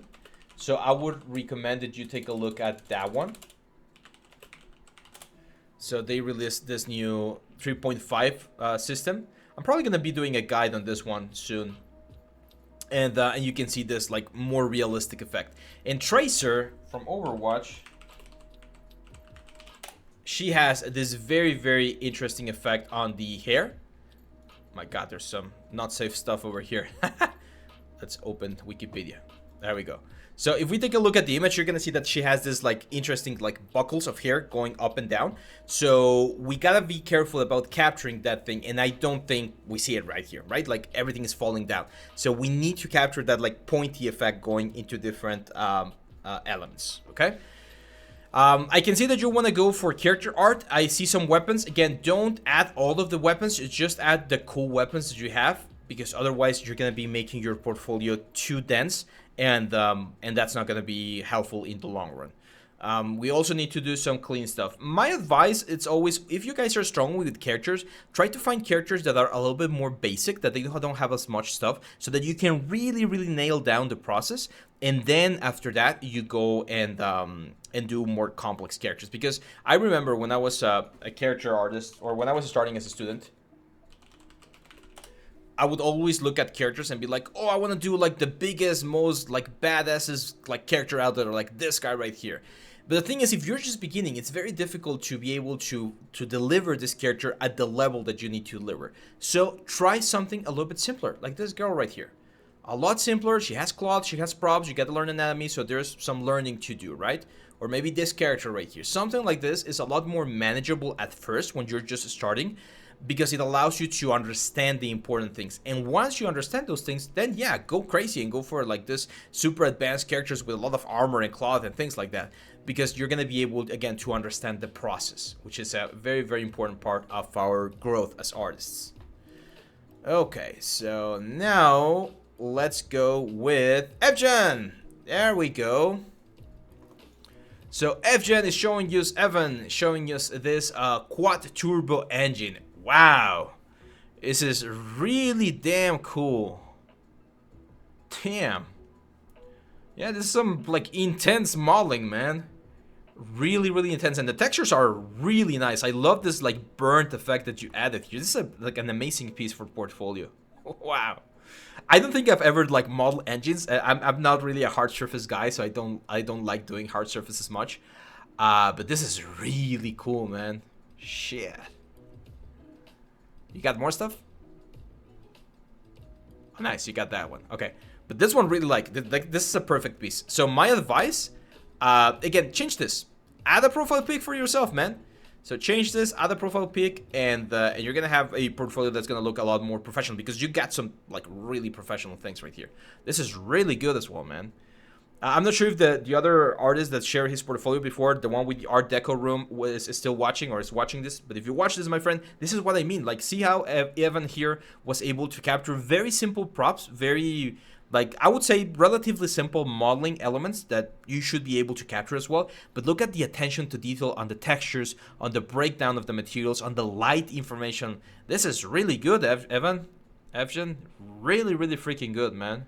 so I would recommend that you take a look at that one. So they released this new 3.5 system. I'm probably going to be doing a guide on this one soon. And you can see this like more realistic effect. And Tracer from Overwatch, she has this very, very interesting effect on the hair. My god, there's some not safe stuff over here. Let's open Wikipedia. There we go. So if we take a look at the image, you're gonna see that she has this like interesting like buckles of hair going up and down. So we gotta be careful about capturing that thing, and I don't think we see it right here, right? Like everything is falling down. So we need to capture that like pointy effect going into different elements, okay? I can see that you want to go for character art. I see some weapons. Again, don't add all of the weapons, just add the cool weapons that you have, because otherwise you're gonna be making your portfolio too dense, and that's not gonna be helpful in the long run. We also need to do some clean stuff. My advice, it's always, if you guys are strong with characters, try to find characters that are a little bit more basic, that they don't have as much stuff, so that you can really, really nail down the process. And then after that, you go and do more complex characters. Because I remember when I was a character artist, or when I was starting as a student, I would always look at characters and be like, oh, I want to do like the biggest, most like badassest like character out there, like this guy right here. But the thing is, if you're just beginning, it's very difficult to be able to deliver this character at the level that you need to deliver. So try something a little bit simpler, like this girl right here. A lot simpler. She has cloth, she has props, you got to learn anatomy, so there's some learning to do, right? Or maybe this character right here. Something like this is a lot more manageable at first when you're just starting, because it allows you to understand the important things. And once you understand those things, then yeah, go crazy and go for like this super advanced characters with a lot of armor and cloth and things like that, because you're going to be able, again, to understand the process, which is a very, very important part of our growth as artists. Okay, so now let's go with Evgen. There we go. So Evgen is showing us, Evan showing us this quad turbo engine. Wow, this is really damn cool. Damn. Yeah, this is some like intense modeling, man. Really, really intense, and the textures are really nice. I love this like burnt effect that you added here. This is like an amazing piece for portfolio. Wow. I don't think I've ever like modeled engines. I'm not really a hard surface guy, so I don't like doing hard surfaces much. But this is really cool, man. Shit. You got more stuff? Oh, nice, you got that one. Okay, but this one really like this is a perfect piece. So my advice, again, change this. Add a profile pic for yourself, man. So change this, add a profile pic, and you're gonna have a portfolio that's gonna look a lot more professional, because you got some like really professional things right here. This is really good as well, man. I'm not sure if the other artist that shared his portfolio before, the one with the Art Deco room, is still watching or is watching this. But if you watch this, my friend, this is what I mean. Like, see how Evan here was able to capture very simple props, very, like, I would say relatively simple modeling elements that you should be able to capture as well. But look at the attention to detail on the textures, on the breakdown of the materials, on the light information. This is really good, Evan. Evgen, really, really freaking good, man.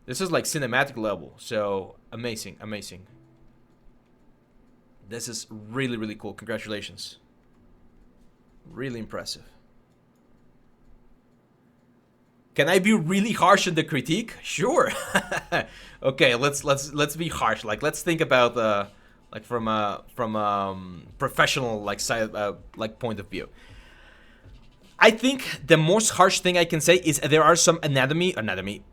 This is like cinematic level, so amazing, amazing. This is really, really cool. Congratulations. Really impressive. Can I be really harsh in the critique? Sure. Okay, let's be harsh. Like, let's think about like from professional like side like point of view. I think the most harsh thing I can say is there are some anatomy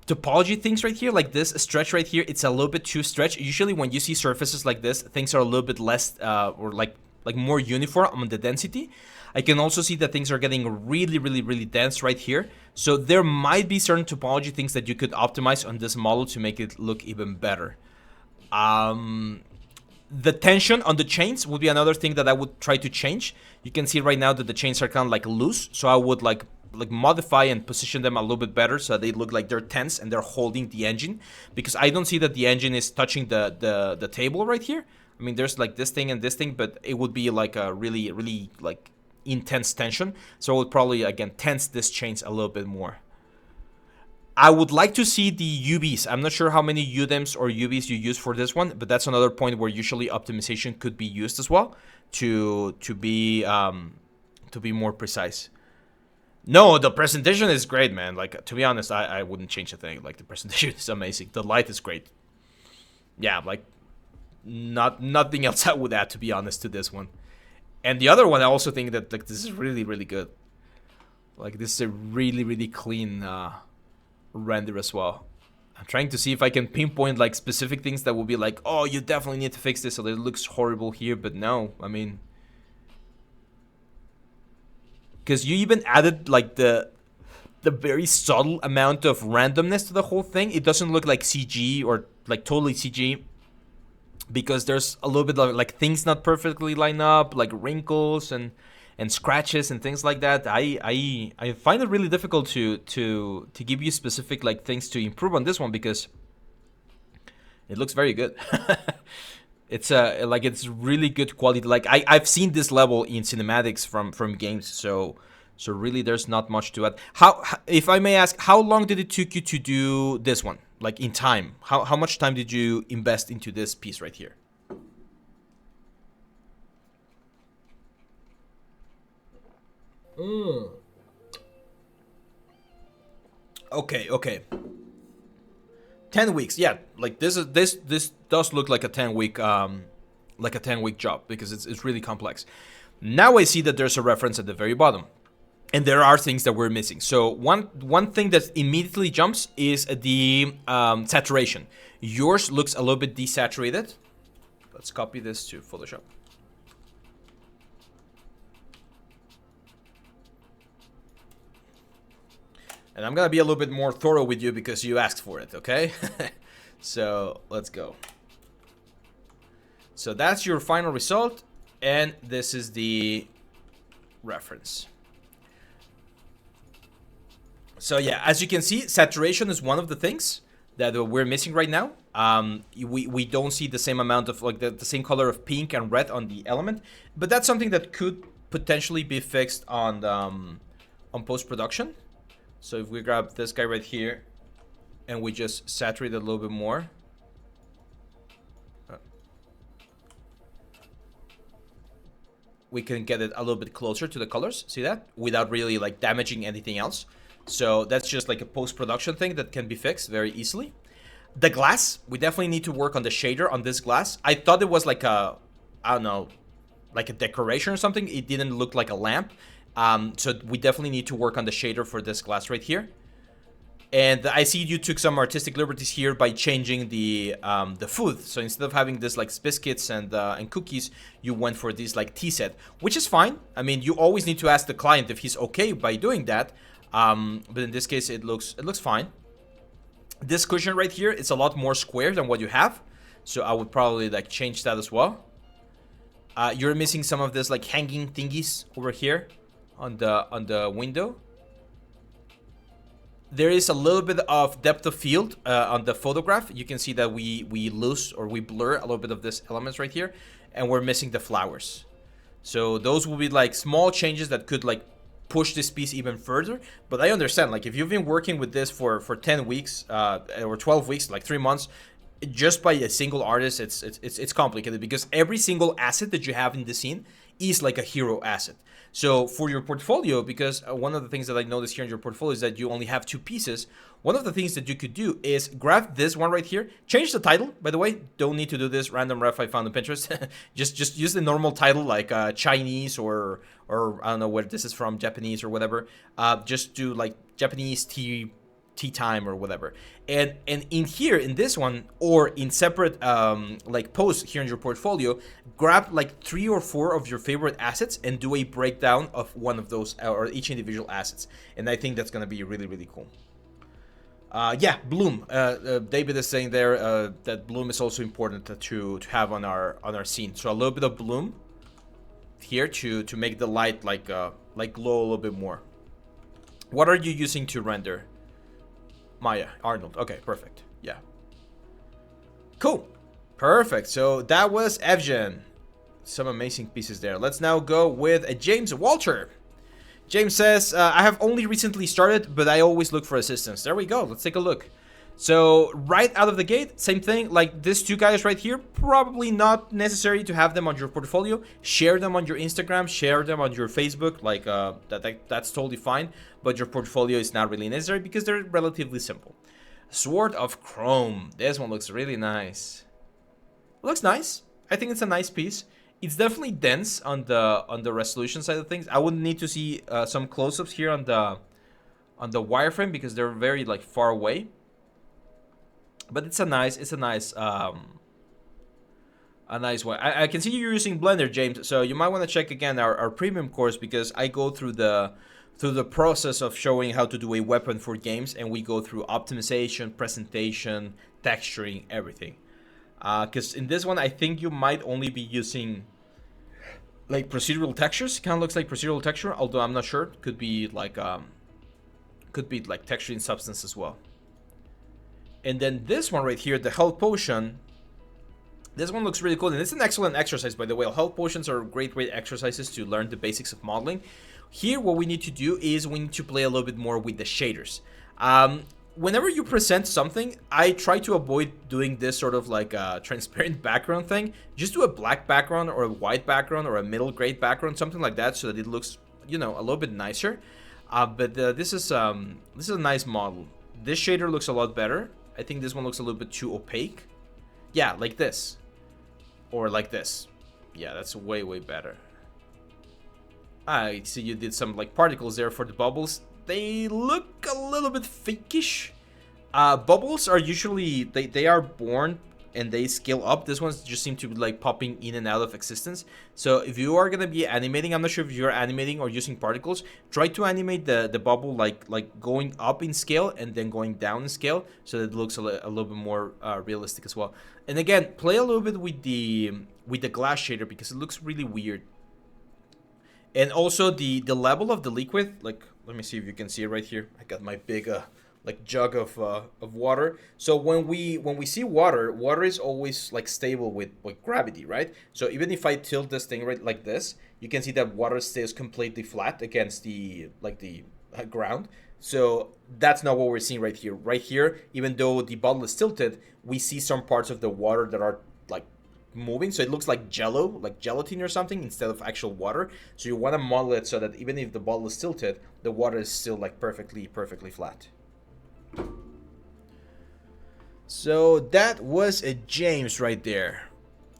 topology things right here, like this stretch right here. It's a little bit too stretched. Usually when you see surfaces like this, things are a little bit less or like more uniform on the density. I can also see that things are getting really, really, really dense right here. So there might be certain topology things that you could optimize on this model to make it look even better. The tension on the chains would be another thing that I would try to change. You can see right now that the chains are kind of like loose, so I would like modify and position them a little bit better so they look like they're tense and they're holding the engine, because I don't see that the engine is touching the table right here. I mean, there's like this thing and this thing, but it would be like a really, really like intense tension. So I would probably again tense this chains a little bit more. I would like to see the UVs. I'm not sure how many UDEMs or UVs you use for this one, but that's another point where usually optimization could be used as well to be more precise. No, the presentation is great, man. Like, to be honest, I wouldn't change a thing. Like, the presentation is amazing. The light is great. Yeah, like nothing else I would add, to be honest, to this one. And the other one, I also think that like this is really, really good. Like, this is a really, really clean render as well. I'm trying to see if I can pinpoint like specific things that will be like, oh, you definitely need to fix this, so it looks horrible here. But no, I mean, because you even added like the very subtle amount of randomness to the whole thing. It doesn't look like CG or like totally CG, because there's a little bit of like things not perfectly line up, like wrinkles and scratches and things like that. I find it really difficult to give you specific like things to improve on this one, because it looks very good. It's like it's really good quality. Like I've seen this level in cinematics from games, so really there's not much to add. How, if I may ask, how long did it take you to do this one? Like in time, how much time did you invest into this piece right here? Okay. 10 weeks. Yeah, like this does look like a 10-week job, because it's really complex. Now I see that there's a reference at the very bottom, and there are things that we're missing. So one thing that immediately jumps is the saturation. Yours looks a little bit desaturated. Let's copy this to Photoshop. And I'm gonna be a little bit more thorough with you because you asked for it, okay? So let's go. So that's your final result, and this is the reference. So yeah, as you can see, saturation is one of the things that we're missing right now. We don't see the same amount of like the same color of pink and red on the element, but that's something that could potentially be fixed on post-production. So if we grab this guy right here and we just saturate it a little bit more, we can get it a little bit closer to the colors. See that? Without really like damaging anything else. So that's just like a post-production thing that can be fixed very easily. The glass, we definitely need to work on the shader on this glass. I thought it was like a, I don't know, like a decoration or something. It didn't look like a lamp. So we definitely need to work on the shader for this glass right here. And I see you took some artistic liberties here by changing the food. So instead of having this like biscuits and cookies, you went for this like tea set, which is fine. I mean, you always need to ask the client if he's okay by doing that. But in this case, it looks fine. This cushion right here, it's a lot more square than what you have. So I would probably like change that as well. You're missing some of this like hanging thingies over here on the window. There is a little bit of depth of field on the photograph. You can see that we lose or we blur a little bit of this elements right here, and we're missing the flowers. So those will be like small changes that could like push this piece even further. But I understand, like if you've been working with this for 10 weeks or 12 weeks, like 3 months, just by a single artist, it's complicated because every single asset that you have in the scene is like a hero asset. So for your portfolio, because one of the things that I noticed here in your portfolio is that you only have 2 pieces. One of the things that you could do is grab this one right here, change the title, by the way. Don't need to do this random ref I found on Pinterest. just use the normal title like Chinese or I don't know where this is from, Japanese or whatever. Just do like Japanese tea time or whatever, and in here in this one or in separate like posts here in your portfolio, grab like 3 or 4 of your favorite assets and do a breakdown of one of those or each individual assets, and I think that's gonna be really, really cool. Yeah, bloom. David is saying there that bloom is also important to have on our scene. So a little bit of bloom here to make the light like glow a little bit more. What are you using to render? Maya, Arnold. Okay, perfect. Yeah. Cool. Perfect. So that was Evgen. Some amazing pieces there. Let's now go with James Walter. James says, I have only recently started, but I always look for assistance. There we go. Let's take a look. So right out of the gate, same thing. Like these 2 guys right here, probably not necessary to have them on your portfolio. Share them on your Instagram, share them on your Facebook. Like that's totally fine. But your portfolio is not really necessary because they're relatively simple. Sword of Chrome. This one looks really nice. Looks nice. I think it's a nice piece. It's definitely dense on the resolution side of things. I would need to see some close-ups here on the wireframe because they're very like far away. But it's a nice one. I can see you're using Blender, James. So you might want to check again our premium course because I go through the process of showing how to do a weapon for games, and we go through optimization, presentation, texturing, everything. Because in this one, I think you might only be using like procedural textures. Kind of looks like procedural texture, although I'm not sure. Could be like texturing substance as well. And then this one right here, the health potion. This one looks really cool, and it's an excellent exercise, by the way. Health potions are great exercises to learn the basics of modeling. Here, what we need to do is we need to play a little bit more with the shaders. Whenever you present something, I try to avoid doing this sort of like a transparent background thing. Just do a black background or a white background or a middle grade background, something like that, so that it looks, you know, a little bit nicer. But this is a nice model. This shader looks a lot better. I think this one looks a little bit too opaque. Yeah, like this. Or like this. Yeah, that's way better. I see you did some like particles there for the bubbles. They look a little bit fakeish. Bubbles are usually, they are born and they scale up. This ones just seem to be like popping in and out of existence. So if you are going to be animating, I'm not sure if you're animating or using particles, try to animate the bubble like going up in scale and then going down in scale, so that it looks a little bit more realistic as well. And again, play a little bit with the glass shader because it looks really weird. And also the level of the liquid, like, let me see if you can see it right here. I got my big like jug of water. So when we see water is always like stable with gravity, right? So even if I tilt this thing right like this, you can see that water stays completely flat against the ground. So that's not what we're seeing right here. Right here, even though the bottle is tilted, we see some parts of the water that are like moving, so it looks like jello, like gelatin or something, instead of actual water. So you want to model it so that even if the bottle is tilted, the water is still like perfectly flat. So that was a James right there.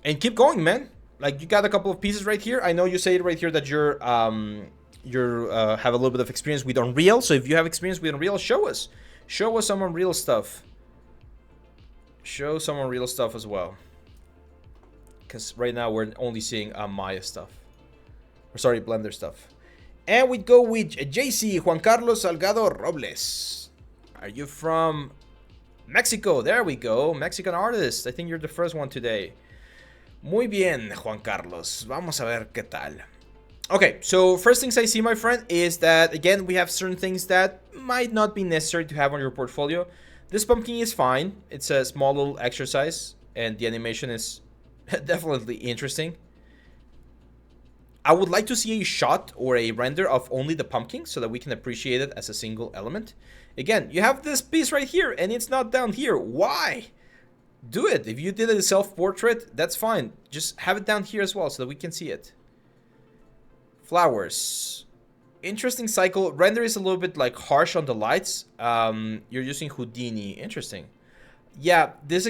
And keep going, man. Like, you got a couple of pieces right here. I know you say it right here that you're have a little bit of experience with Unreal. So if you have experience with Unreal, show us some Unreal stuff. Show some Unreal stuff as well. Because right now we're only seeing Maya stuff. Or sorry, Blender stuff. And we go with JC, Juan Carlos Salgado Robles. Are you from Mexico, there we go. Mexican artist. I think you're the first one today. Muy bien, Juan Carlos. Vamos a ver qué tal. Okay, so first things I see, my friend, is that, again, we have certain things that might not be necessary to have on your portfolio. This pumpkin is fine. It's a small little exercise, and the animation is definitely interesting. I would like to see a shot or a render of only the pumpkin so that we can appreciate it as a single element. Again, you have this piece right here, and it's not down here. Why? Do it. If you did a self-portrait, that's fine. Just have it down here as well so that we can see it. Flowers. Interesting cycle. Render is a little bit like harsh on the lights. You're using Houdini. Interesting. Yeah, this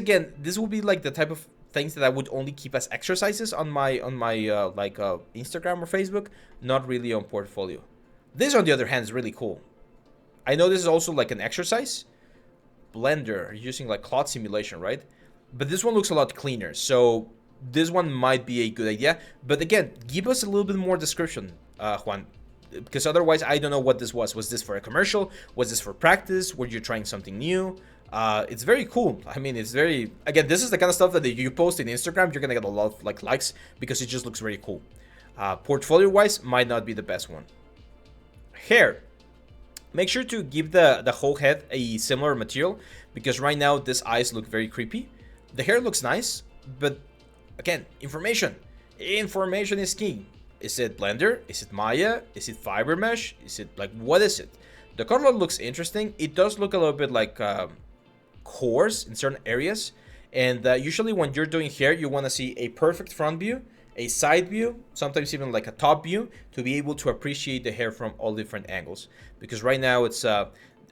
will be like the type of things that I would only keep as exercises on my Instagram or Facebook, not really on portfolio. This, on the other hand, is really cool. I know this is also like an exercise. Blender, using like cloth simulation, right? But this one looks a lot cleaner, so this one might be a good idea. But again, give us a little bit more description, Juan, because otherwise I don't know what this was. Was this for a commercial? Was this for practice? Were you trying something new? It's very cool. I mean, it's very, again, this is the kind of stuff that if you post in Instagram, you're gonna get a lot of like likes because it just looks very cool. Portfolio wise, might not be the best one. Hair. Make sure to give the whole head a similar material, because right now this eyes look very creepy. The hair looks nice, but again, information. Information is key. Is it Blender? Is it Maya? Is it fiber mesh? Is it like, what is it? The color looks interesting. It does look a little bit like coarse in certain areas. And usually when you're doing hair, you want to see a perfect front view, a side view, sometimes even like a top view, to be able to appreciate the hair from all different angles. Because right now it's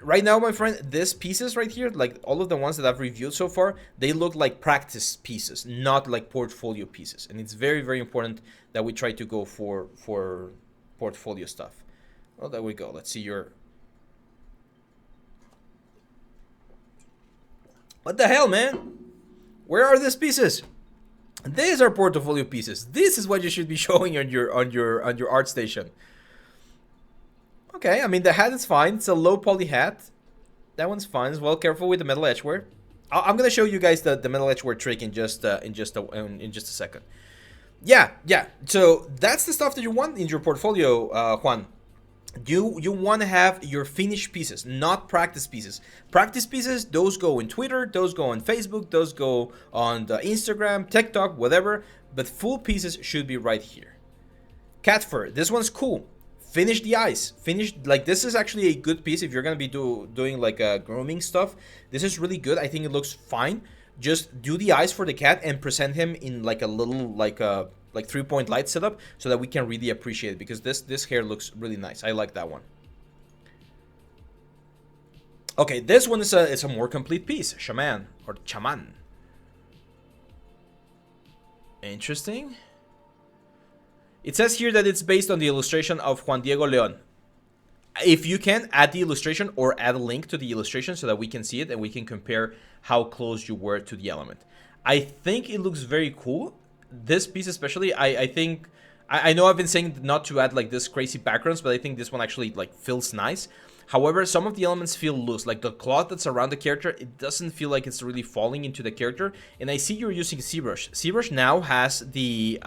right now, my friend, these pieces right here, like all of the ones that I've reviewed so far, they look like practice pieces, not like portfolio pieces. And it's very, very important that we try to go for portfolio stuff. Well, there we go. Let's see your... What the hell, man? Where are these pieces? These are portfolio pieces. This is what you should be showing on your art station. Okay, I mean, the hat is fine. It's a low poly hat. That one's fine as well. Careful with the metal edgeware. I'm gonna show you guys the metal edgeware trick in just a second. Yeah. So that's the stuff that you want in your portfolio, Juan. You want to have your finished pieces, not practice pieces. Practice pieces, those go in Twitter, those go on Facebook, those go on the Instagram, TikTok, whatever. But full pieces should be right here. Cat fur. This one's cool. Finish the eyes. Finish, like, this is actually a good piece if you're gonna be doing like grooming stuff. This is really good. I think it looks fine. Just do the eyes for the cat and present him in like a little like 3-point light setup so that we can really appreciate it, because this hair looks really nice. I like that one. Okay, this one is a more complete piece. Shaman or chaman. Interesting. It says here that it's based on the illustration of Juan Diego Leon. If you can, add the illustration or add a link to the illustration so that we can see it and we can compare how close you were to the element. I think it looks very cool. This piece especially, I think, I know I've been saying not to add like this crazy backgrounds, but I think this one actually like feels nice. However, some of the elements feel loose, like the cloth that's around the character, it doesn't feel like it's really falling into the character. And I see you're using ZBrush. ZBrush now has the,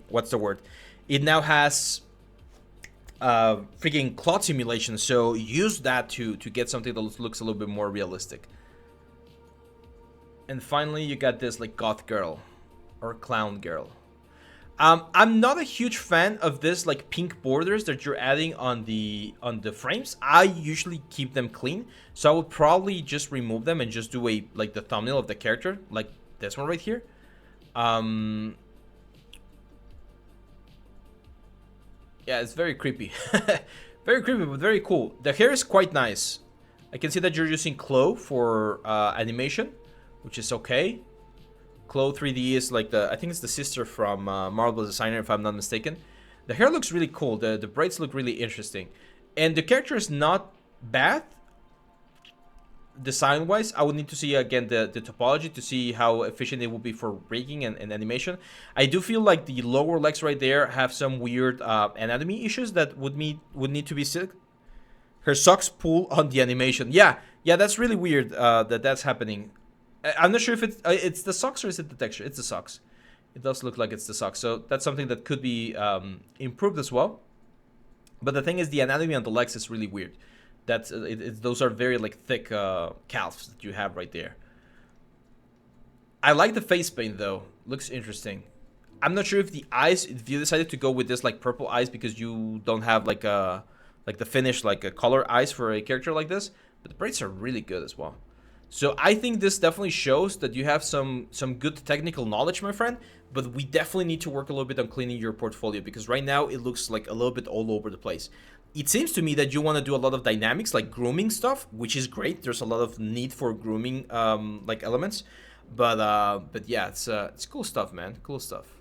what's the word? It now has freaking cloth simulation, so use that to get something that looks a little bit more realistic. And finally, you got this like goth girl or clown girl. I'm not a huge fan of this like pink borders that you're adding on the frames. I usually keep them clean, so I would probably just remove them and just do a like the thumbnail of the character, like this one right here. Yeah, it's very creepy. Very creepy, but very cool. The hair is quite nice. I can see that you're using Clo for animation, which is okay. Clo 3D is like I think it's the sister from Marvel Designer, if I'm not mistaken. The hair looks really cool. The braids look really interesting. And the character is not bad. Design-wise, I would need to see again the topology to see how efficient it will be for rigging and animation. I do feel like the lower legs right there have some weird anatomy issues that would need to be sick. Her socks pull on the animation. Yeah, Yeah, that's really weird that that's happening. I'm not sure if it's the socks or is it the texture. It's the socks. It does look like it's the socks, so that's something that could be improved as well. But the thing is, the anatomy on the legs is really weird. That's those are very like thick calves that you have right there. I like the face paint though. Looks interesting. I'm not sure if the eyes, if you decided to go with this like purple eyes because you don't have like a like the finish like a color eyes for a character like this, but the braids are really good as well. So I think this definitely shows that you have some good technical knowledge, my friend, but we definitely need to work a little bit on cleaning your portfolio because right now it looks like a little bit all over the place. It seems to me that you want to do a lot of dynamics like grooming stuff, which is great. There's a lot of need for grooming like elements, but yeah, it's cool stuff, man. Cool stuff.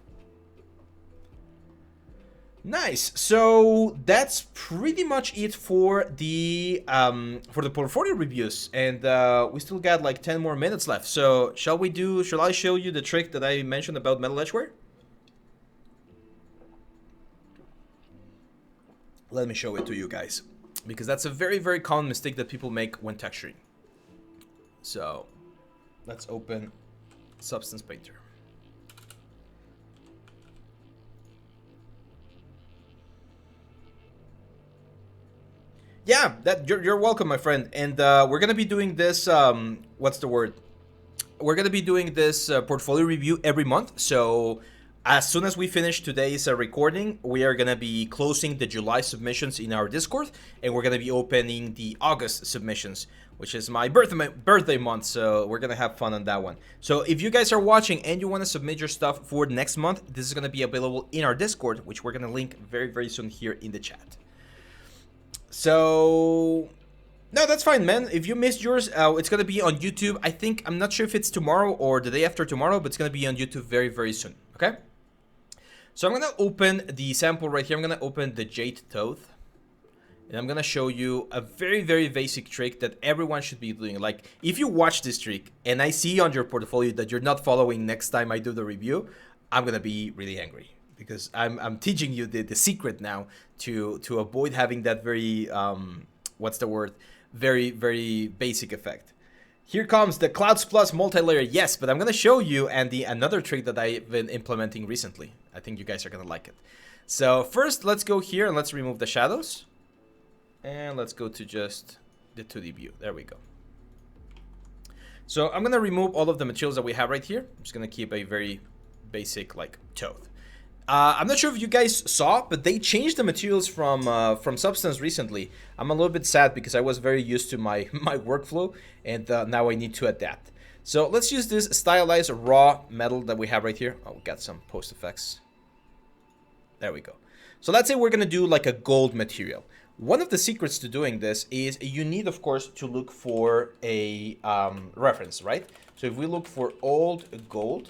Nice. So that's pretty much it for the portfolio reviews, and we still got like 10 more minutes left. So shall I show you the trick that I mentioned about metal edgeware? Let me show it to you guys, because that's a very, very common mistake that people make when texturing. So let's open Substance Painter. Yeah, that you're welcome, my friend. And we're gonna be doing this. What's the word? We're gonna be doing this portfolio review every month. So as soon as we finish today's recording, we are gonna be closing the July submissions in our Discord, and we're gonna be opening the August submissions, which is my birthday month. So we're gonna have fun on that one. So if you guys are watching and you want to submit your stuff for next month, this is gonna be available in our Discord, which we're gonna link very, very soon here in the chat. So, no, that's fine, man. If you missed yours, it's going to be on YouTube. I'm not sure if it's tomorrow or the day after tomorrow, but it's going to be on YouTube very, very soon, okay? So I'm going to open the sample right here. I'm going to open the Jade Toad. And I'm going to show you a very, very basic trick that everyone should be doing. Like, if you watch this trick and I see on your portfolio that you're not following next time I do the review, I'm going to be really angry. Because I'm teaching you the secret now to avoid having that very, what's the word? Very, very basic effect. Here comes the Clouds Plus multi-layer. Yes, but I'm going to show you another trick that I've been implementing recently. I think you guys are going to like it. So first, let's go here and let's remove the shadows. And let's go to just the 2D view. There we go. So I'm going to remove all of the materials that we have right here. I'm just going to keep a very basic like toad. I'm not sure if you guys saw, but they changed the materials from Substance recently. I'm a little bit sad because I was very used to my workflow, and now I need to adapt. So let's use this stylized raw metal that we have right here. Oh, we got some post effects. There we go. So let's say we're gonna do like a gold material. One of the secrets to doing this is you need, of course, to look for a reference, right? So if we look for old gold,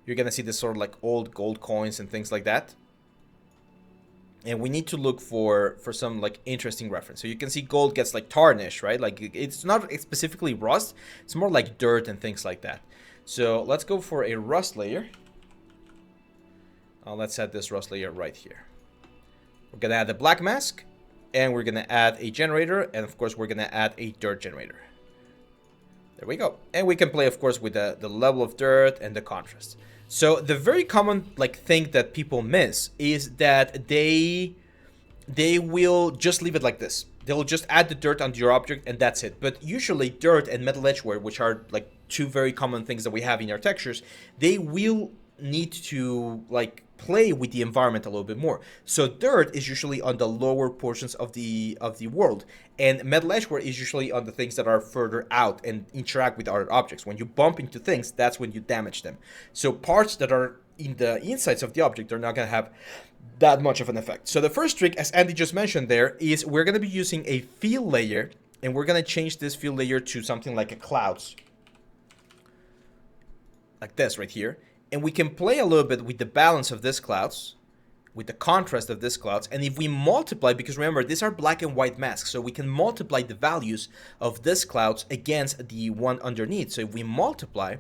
you're gonna see this sort of like old gold coins and things like that. And we need to look for some like interesting reference. So you can see gold gets like tarnish, right? Like it's not specifically rust, it's more like dirt and things like that. So let's go for a rust layer. Let's add this rust layer right here. We're gonna add a black mask, and we're gonna add a generator, and of course we're gonna add a dirt generator. There we go. And we can play, of course, with the level of dirt and the contrast. So the very common like thing that people miss is that they will just leave it like this. They'll just add the dirt onto your object and that's it. But usually dirt and metal edgeware, which are like two very common things that we have in our textures, they will need to like play with the environment a little bit more. So dirt is usually on the lower portions of the world, and metal edgeware is usually on the things that are further out and interact with other objects. When you bump into things, that's when you damage them. So parts that are in the insides of the object are not going to have that much of an effect. So the first trick, as Andy just mentioned there, is we're going to be using a fill layer, and we're going to change this fill layer to something like a clouds, like this right here. And we can play a little bit with the balance of this clouds, with the contrast of this clouds. And if we multiply, because remember, these are black and white masks, so we can multiply the values of this clouds against the one underneath. So if we multiply,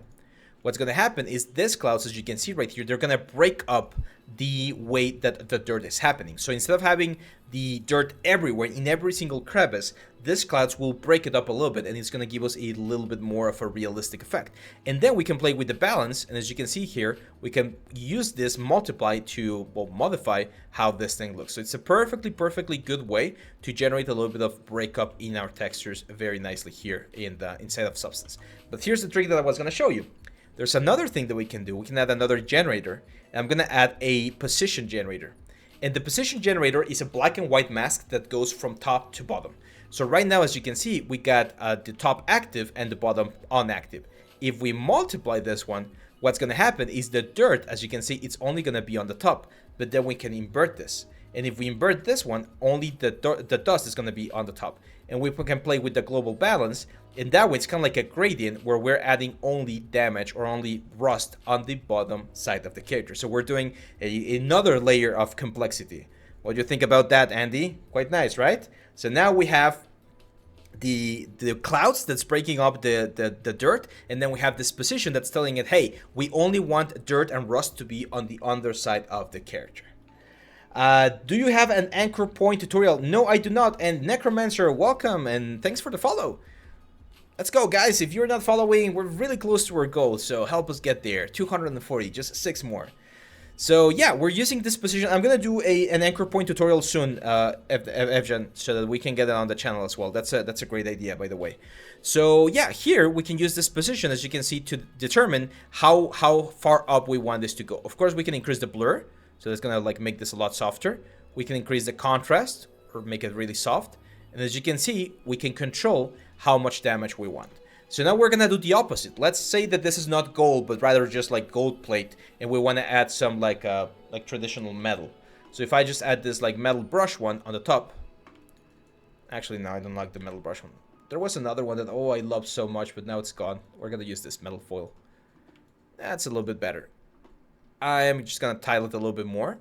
what's going to happen is this clouds, as you can see right here, they're going to break up the way that the dirt is happening. So instead of having the dirt everywhere in every single crevice, this clouds will break it up a little bit, and it's going to give us a little bit more of a realistic effect. And then we can play with the balance, and as you can see here, we can use this multiply to, well, modify how this thing looks. So it's a perfectly good way to generate a little bit of breakup in our textures very nicely here in the inside of Substance. But here's the trick that I was going to show you. There's another thing that we can do. We can add another generator, and I'm going to add a position generator. And the position generator is a black and white mask that goes from top to bottom. So right now, as you can see, we got the top active and the bottom unactive. If we multiply this one, what's going to happen is the dirt, as you can see, it's only going to be on the top, but then we can invert this. And if we invert this one, only the dust is going to be on the top. And we can play with the global balance. In that way, it's kind of like a gradient where we're adding only damage or only rust on the bottom side of the character. So we're doing another layer of complexity. What do you think about that, Andy? Quite nice, right? So now we have the clouds that's breaking up the dirt, and then we have this position that's telling it, hey, we only want dirt and rust to be on the underside of the character. Do you have an anchor point tutorial? No, I do not. And Necromancer, welcome and thanks for the follow. Let's go, guys. If you're not following, we're really close to our goal, so help us get there. 240, just 6 more. So yeah, we're using this position. I'm gonna do an anchor point tutorial soon, Evgen, so that we can get it on the channel as well. That's a great idea, by the way. So yeah, here we can use this position, as you can see, to determine how far up we want this to go. Of course, we can increase the blur, so that's gonna like make this a lot softer. We can increase the contrast or make it really soft, and as you can see, we can control how much damage we want. So now we're gonna do the opposite. Let's say that this is not gold, but rather just like gold plate, and we want to add some like traditional metal. So if I just add this like metal brush one on the top. Actually, no, I don't like the metal brush one. There was another one that, oh, I love so much, but now it's gone. We're gonna use this metal foil. That's a little bit better. I am just gonna tile it a little bit more,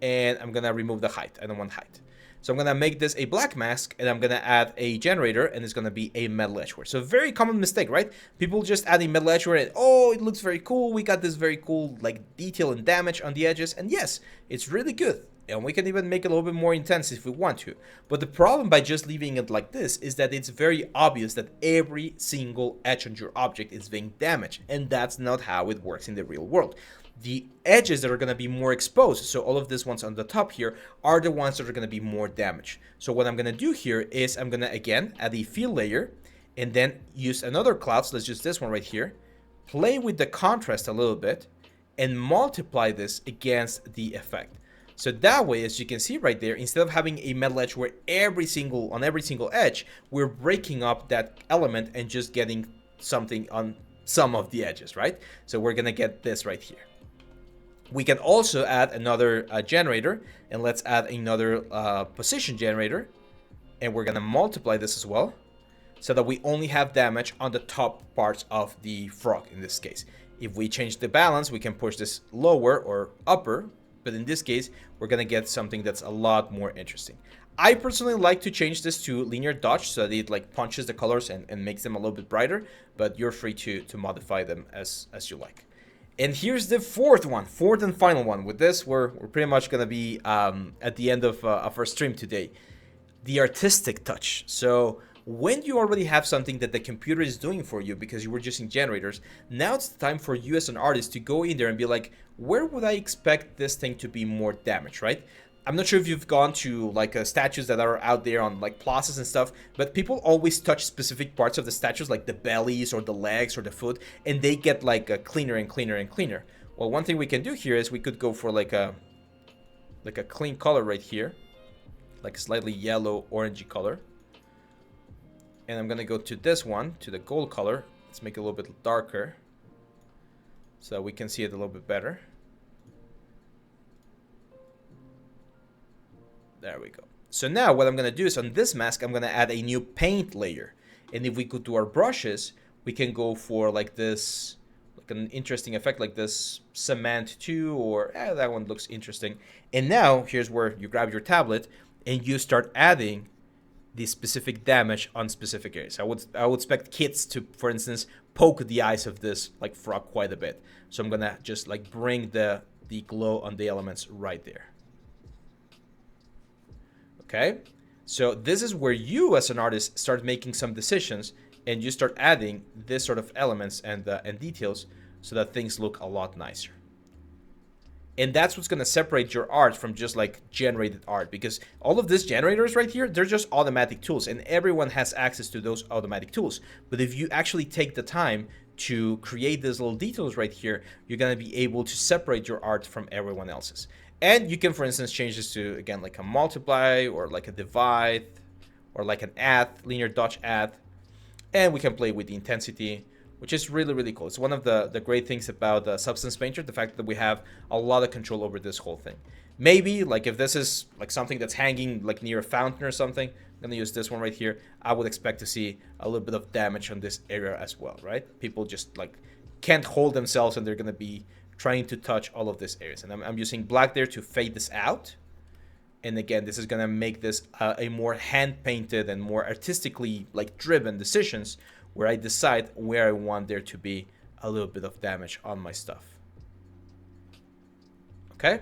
and I'm gonna remove the height. I don't want height. So I'm going to make this a black mask, and I'm going to add a generator, and it's going to be a metal edgeware. So very common mistake, right? People just adding metal edgeware, and oh, it looks very cool. We got this very cool like detail and damage on the edges. And yes, it's really good. And we can even make it a little bit more intense if we want to. But the problem by just leaving it like this is that it's very obvious that every single edge on your object is being damaged. And that's not how it works in the real world. The edges that are going to be more exposed, so all of these ones on the top here, are the ones that are going to be more damaged. So what I'm going to do here is I'm going to, again, add a fill layer, and then use another cloud, so let's use this one right here, play with the contrast a little bit, and multiply this against the effect. So that way, as you can see right there, instead of having a metal edge where on every single edge, we're breaking up that element and just getting something on some of the edges, right? So we're going to get this right here. We can also add another generator, and let's add another position generator, and we're gonna multiply this as well, so that we only have damage on the top parts of the frog in this case. If we change the balance, we can push this lower or upper, but in this case, we're gonna get something that's a lot more interesting. I personally like to change this to linear dodge, so that it like punches the colors and makes them a little bit brighter, but you're free to modify them as you like. And here's the fourth and final one. With this, we're pretty much going to be at the end of our stream today. The artistic touch. So when you already have something that the computer is doing for you because you were using generators, now it's the time for you as an artist to go in there and be like, where would I expect this thing to be more damaged, right? I'm not sure if you've gone to like statues that are out there on like plazas and stuff, but people always touch specific parts of the statues, like the bellies or the legs or the foot, and they get like cleaner and cleaner and cleaner. Well, one thing we can do here is we could go for like a clean color right here, like a slightly yellow orangey color. And I'm gonna go to this one, to the gold color. Let's make it a little bit darker so we can see it a little bit better. There we go. So now what I'm going to do is on this mask, I'm going to add a new paint layer. And if we go to our brushes, we can go for like this, like an interesting effect like this cement 2, or that one looks interesting. And now here's where you grab your tablet and you start adding the specific damage on specific areas. I would expect kids to, for instance, poke the eyes of this like frog quite a bit. So I'm gonna just like bring the glow on the elements right there. Okay, so this is where you as an artist start making some decisions, and you start adding this sort of elements and details so that things look a lot nicer. And that's what's going to separate your art from just like generated art, because all of these generators right here, they're just automatic tools, and everyone has access to those automatic tools. But if you actually take the time to create these little details right here, you're going to be able to separate your art from everyone else's. And you can, for instance, change this to, again, like a multiply or like a divide or like an add, linear dodge add. And we can play with the intensity, which is really, really cool. It's one of the great things about Substance Painter, the fact that we have a lot of control over this whole thing. Maybe, like if this is like something that's hanging like near a fountain or something, I'm gonna use this one right here, I would expect to see a little bit of damage on this area as well, right? People just like can't hold themselves and they're gonna be trying to touch all of these areas. And I'm using black there to fade this out. And again, this is gonna make this a more hand-painted and more artistically like driven decisions, where I decide where I want there to be a little bit of damage on my stuff. Okay?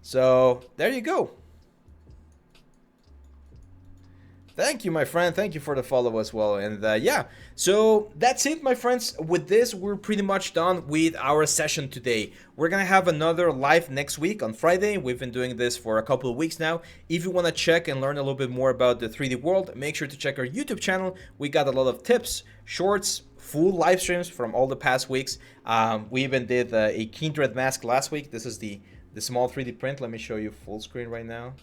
So, there you go. Thank you, my friend. Thank you for the follow as well. And yeah, so that's it, my friends. With this, we're pretty much done with our session today. We're going to have another live next week on Friday. We've been doing this for a couple of weeks now. If you want to check and learn a little bit more about the 3D world, make sure to check our YouTube channel. We got a lot of tips, shorts, full live streams from all the past weeks. We even did a Kindred mask last week. This is the small 3D print. Let me show you full screen right now.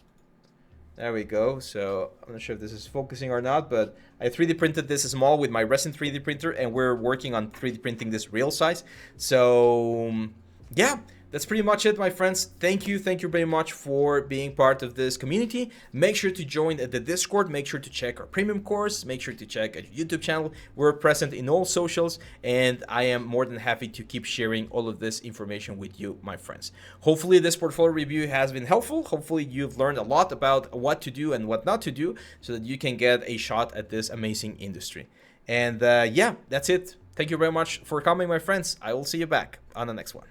There we go. So I'm not sure if this is focusing or not, but I 3D printed this small with my resin 3D printer, and we're working on 3D printing this real size. So yeah, that's pretty much it, my friends. Thank you very much for being part of this community. Make sure to join the Discord. Make sure to check our premium course. Make sure to check our YouTube channel. We're present in all socials, and I am more than happy to keep sharing all of this information with you, my friends. Hopefully this portfolio review has been helpful. Hopefully you've learned a lot about what to do and what not to do so that you can get a shot at this amazing industry. And yeah, that's it. Thank you very much for coming, my friends. I will see you back on the next one.